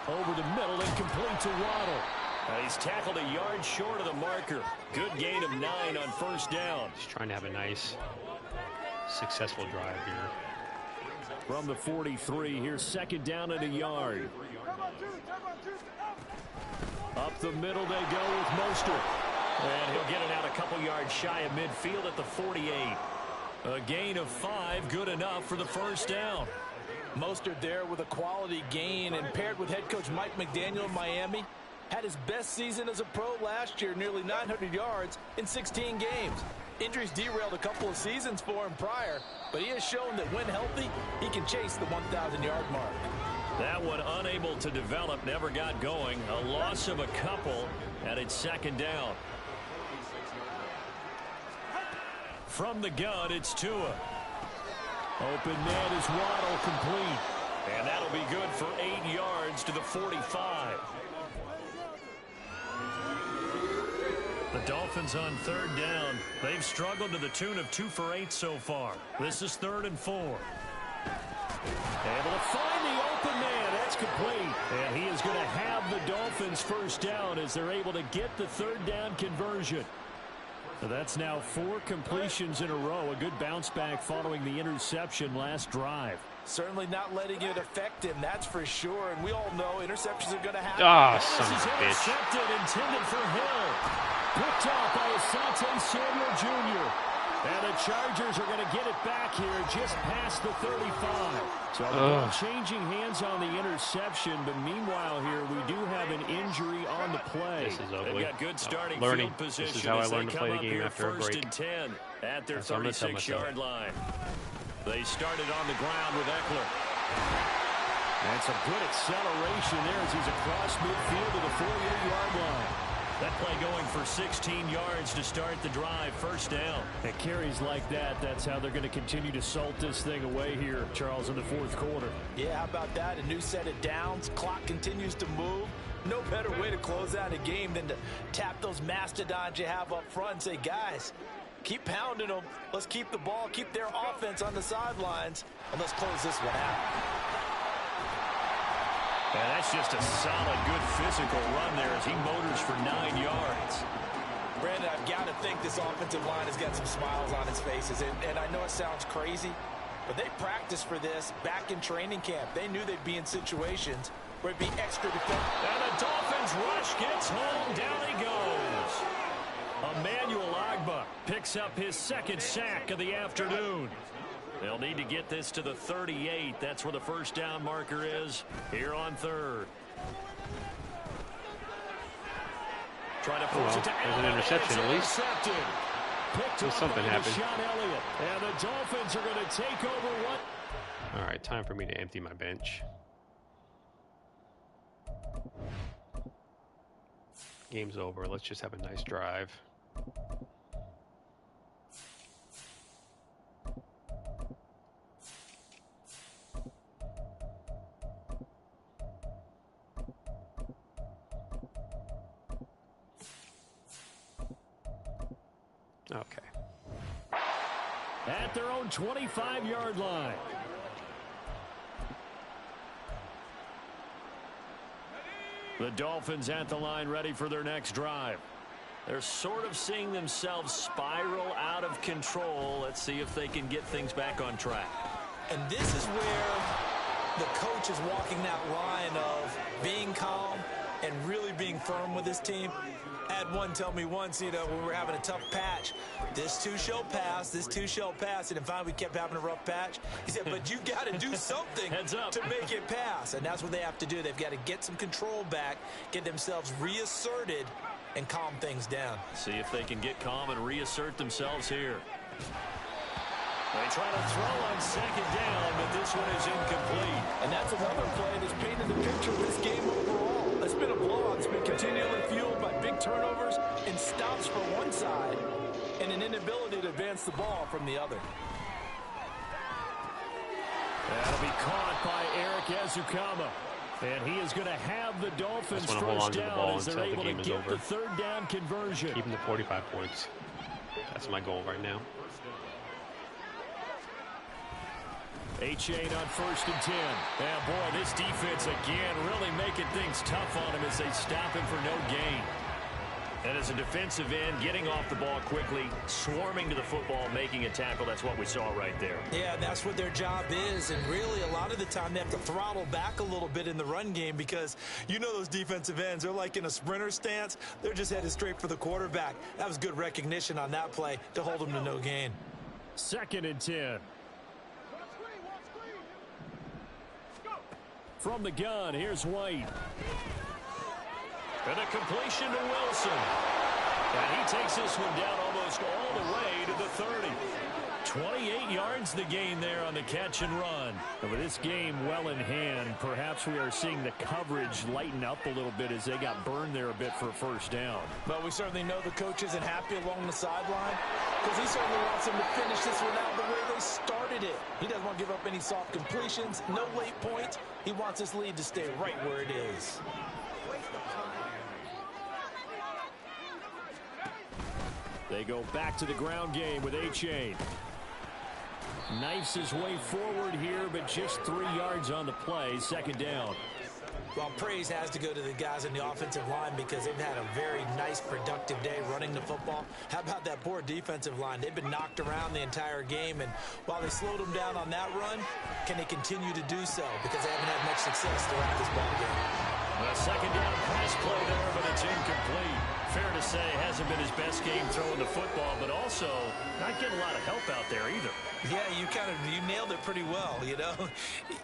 Over the middle and complete to Waddle. He's tackled a yard short of the marker. Good gain of 9 on first down. Just trying to have a nice, successful drive here. From the 43, here's 2nd down and a yard. Up the middle they go with Mostert. And he'll get it out a couple yards shy of midfield at the 48. A gain of 5, good enough for the first down. Mostert there with a quality gain, and paired with head coach Mike McDaniel in Miami, had his best season as a pro last year, nearly 900 yards in 16 games. Injuries derailed a couple of seasons for him prior, but he has shown that when healthy, he can chase the 1,000-yard mark. That one unable to develop, never got going. A loss of a couple, and it's 2nd down. From the gun, it's Tua. Open man is Waddle, complete. And that'll be good for 8 yards to the 45. The Dolphins on third down. They've struggled to the tune of 2 for 8 so far. This is 3rd and 4. Able to find the open man. That's complete. And he is going to have the Dolphins first down as they're able to get the 3rd down conversion. So that's now 4 completions in a row. A good bounce back following the interception last drive. Certainly not letting it affect him, that's for sure. And we all know interceptions are going to happen. Ah, son This of is a bitch. intercepted, intended for Hill. Picked up by Asante Samuel Jr. And the Chargers are going to get it back here just past the 35. So the ball changing hands on the interception, but meanwhile here we do have an injury on the play. This is ugly. They've got good starting Learning. field position. This is how I as they learned to play come the up game here after a first break. and 10 at their That's what I'm gonna tell 36-yard myself. line. They started on the ground with Eckler. And some good acceleration there as he's across midfield to the 48-yard line. That play going for 16 yards to start the drive. First down. And carries like that, that's how they're going to continue to salt this thing away here, Charles, in the 4th quarter. Yeah, how about that? A new set of downs. Clock continues to move. No better way to close out a game than to tap those mastodons you have up front and say, guys, keep pounding them. Let's keep the ball, keep their offense on the sidelines, and let's close this one out. And that's just a solid, good physical run there as he motors for 9 yards. Brandon, I've got to think this offensive line has got some smiles on its faces. And I know it sounds crazy, but they practiced for this back in training camp. They knew they'd be in situations where it'd be extra defensive. And the Dolphins rush gets home. Down he goes. Emmanuel Ogbah picks up his 2nd sack of the afternoon. They'll need to get this to the 38. That's where the first down marker is here on 3rd. Try to force it to there's an Elliott. interception at least. Picked There's up something by happened. Deshaun Elliott. And the Dolphins are going to take over one. All right, time for me to empty my bench. Game's over. Let's just have a nice drive. Okay. At their own 25-yard line. The Dolphins at the line ready for their next drive. They're sort of seeing themselves spiral out of control. Let's see if they can get things back on track. And this is where the coach is walking that line of being calm and really being firm with his team. I had one tell me once, when we were having a tough patch, this too shall pass, this too shall pass. And finally we kept having a rough patch. He said, but you got to do something to make it pass. And that's what they have to do. They've got to get some control back, get themselves reasserted, and calm things down. See if they can get calm and reassert themselves here. They try to throw on 2nd down, but this one is incomplete. And that's another play that's painted the picture of this game overall. It's been a blowout. It's been continually fueled by big turnovers and stops from one side and an inability to advance the ball from the other. That'll be caught by Eric Ezukama. And he is going to have the Dolphins Just wanna hold on first to the down ball as they're until the able to game is get over. the 3rd down conversion. Keeping the 45 points. That's my goal right now. H8 on 1st and 10. Yeah, boy, this defense again really making things tough on him as they stop him for no gain. And as a defensive end, getting off the ball quickly, swarming to the football, making a tackle, that's what we saw right there. Yeah, that's what their job is. And really, a lot of the time, they have to throttle back a little bit in the run game because those defensive ends, they're like in a sprinter stance. They're just headed straight for the quarterback. That was good recognition on that play to hold them to no gain. 2nd and 10. From the gun, here's White. And a completion to Wilson. And he takes this one down almost all the way to the 30. 28 yards the gain there on the catch and run. And with this game well in hand, perhaps we are seeing the coverage lighten up a little bit as they got burned there a bit for a first down. But we certainly know the coach isn't happy along the sideline because he certainly wants them to finish this one out the way they started it. He doesn't want to give up any soft completions, no late points. He wants this lead to stay right where it is. They go back to the ground game with A-Chain. Knifes his way forward here, but just 3 yards on the play. Second down. Well, praise has to go to the guys in the offensive line because they've had a very nice, productive day running the football. How about that poor defensive line? They've been knocked around the entire game, and while they slowed them down on that run, can they continue to do so? Because they haven't had much success throughout this ball game. A second down pass play there, but it's incomplete. Fair to say, hasn't been his best game throwing the football, but also not getting a lot of help out there either. Yeah, you nailed it pretty well, you know.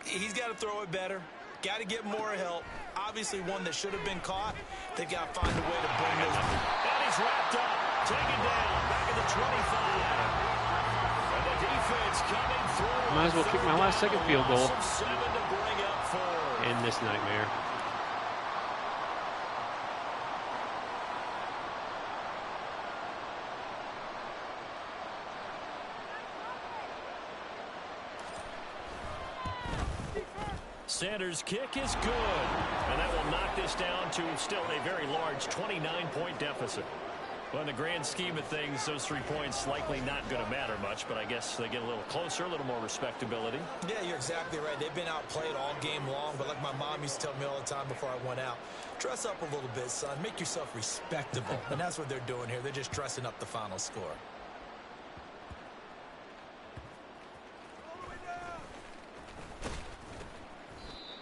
He's got to throw it better. Got to get more help. Obviously one that should have been caught. They've got to find a way to bring those. And he's wrapped up. Taken down. Back at the 25. And the defense coming through. Might as well kick my last second field goal. 7 to bring up for. End this nightmare. Sanders' kick is good. And that will knock this down to still a very large 29-point deficit. Well, in the grand scheme of things, those 3 points likely not going to matter much, but I guess they get a little closer, a little more respectability. Yeah, you're exactly right. They've been outplayed all game long, but like my mom used to tell me all the time before I went out, dress up a little bit, son. Make yourself respectable. And that's what they're doing here. They're just dressing up the final score.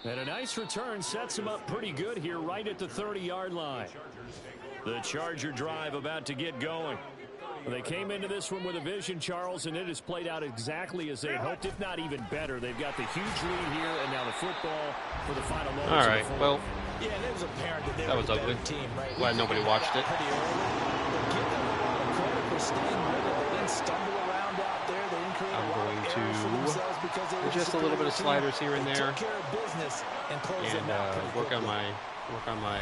And a nice return sets him up pretty good here right at the 30-yard line. The Charger drive about to get going. They came into this one with a vision, Charles, and it has played out exactly as they hoped, if not even better. They've got the huge lead here, and now the football for the final moments. All right, well, yeah, and it was apparent that they that were was the ugly. better team, right? Glad nobody watched it. Pretty early. But give them a lot of credit for staying with it. They didn't stumble around out there. They didn't create I'm a lot going of to errors for themselves because they were adjust a little bit of sliders here and They there, took care of business and closed and them out pretty work on quickly. my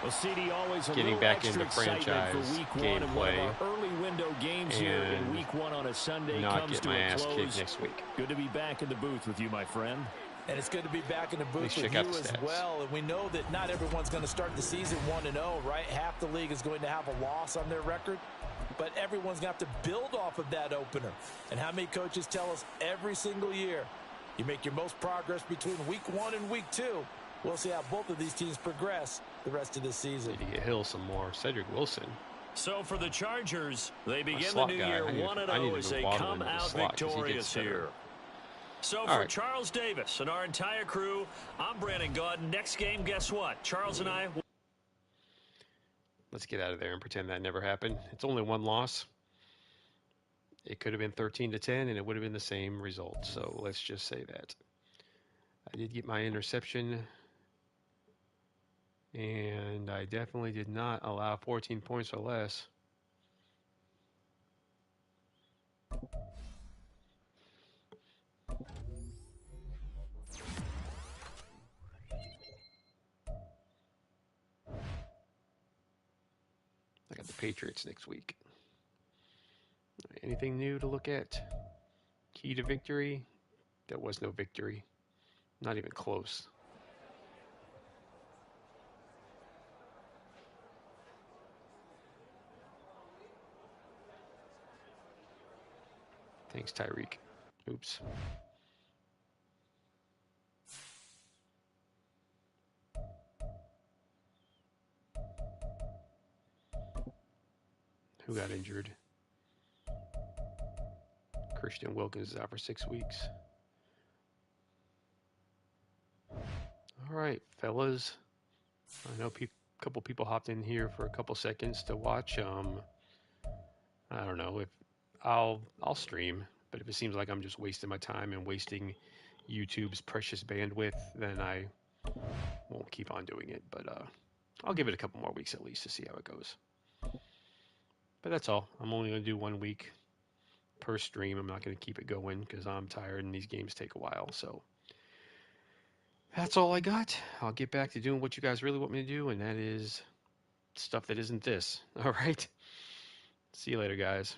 Well, CD always a getting little back extra into franchise excitement for week one and one of gameplay our early window games here in week one on a Sunday not comes get to my a ass close. kicked next week. Good to be back in the booth with you, my friend. And it's good to be back in the booth Let's with check you out the as stats. well. And we know that not everyone's going to start the season 1-0, right? Half the league is going to have a loss on their record. But everyone's going to have to build off of that opener. And how many coaches tell us every single year, you make your most progress between week 1 and week 2. We'll see how both of these teams progress the rest of this season. Need to get Hill some more. Cedric Wilson. So for the Chargers, they begin the slot new guy. year I need 1-0 to as move they Waddle come into the out slot 'cause he victorious gets better. here. So All for right. Charles Davis and our entire crew, I'm Brandon Gaudin. Next game, guess what? Charles and I... Let's get out of there and pretend that never happened. It's only one loss. It could have been 13-10, and it would have been the same result. So let's just say that. I did get my interception, and I definitely did not allow 14 points or less. I got the Patriots next week. Anything new to look at? Key to victory? There was no victory. Not even close. Thanks, Tyreek. Oops. Who got injured? Christian Wilkins is out for 6 weeks. All right, fellas. I know a couple people hopped in here for a couple seconds to watch. I don't know if I'll stream, but if it seems like I'm just wasting my time and wasting YouTube's precious bandwidth, then I won't keep on doing it. But I'll give it a couple more weeks at least to see how it goes. But that's all. I'm only going to do 1 week. per stream. I'm not going to keep it going because I'm tired and these games take a while. So that's all I got. I'll get back to doing what you guys really want me to do, and that is stuff that isn't this. All right. See you later, guys.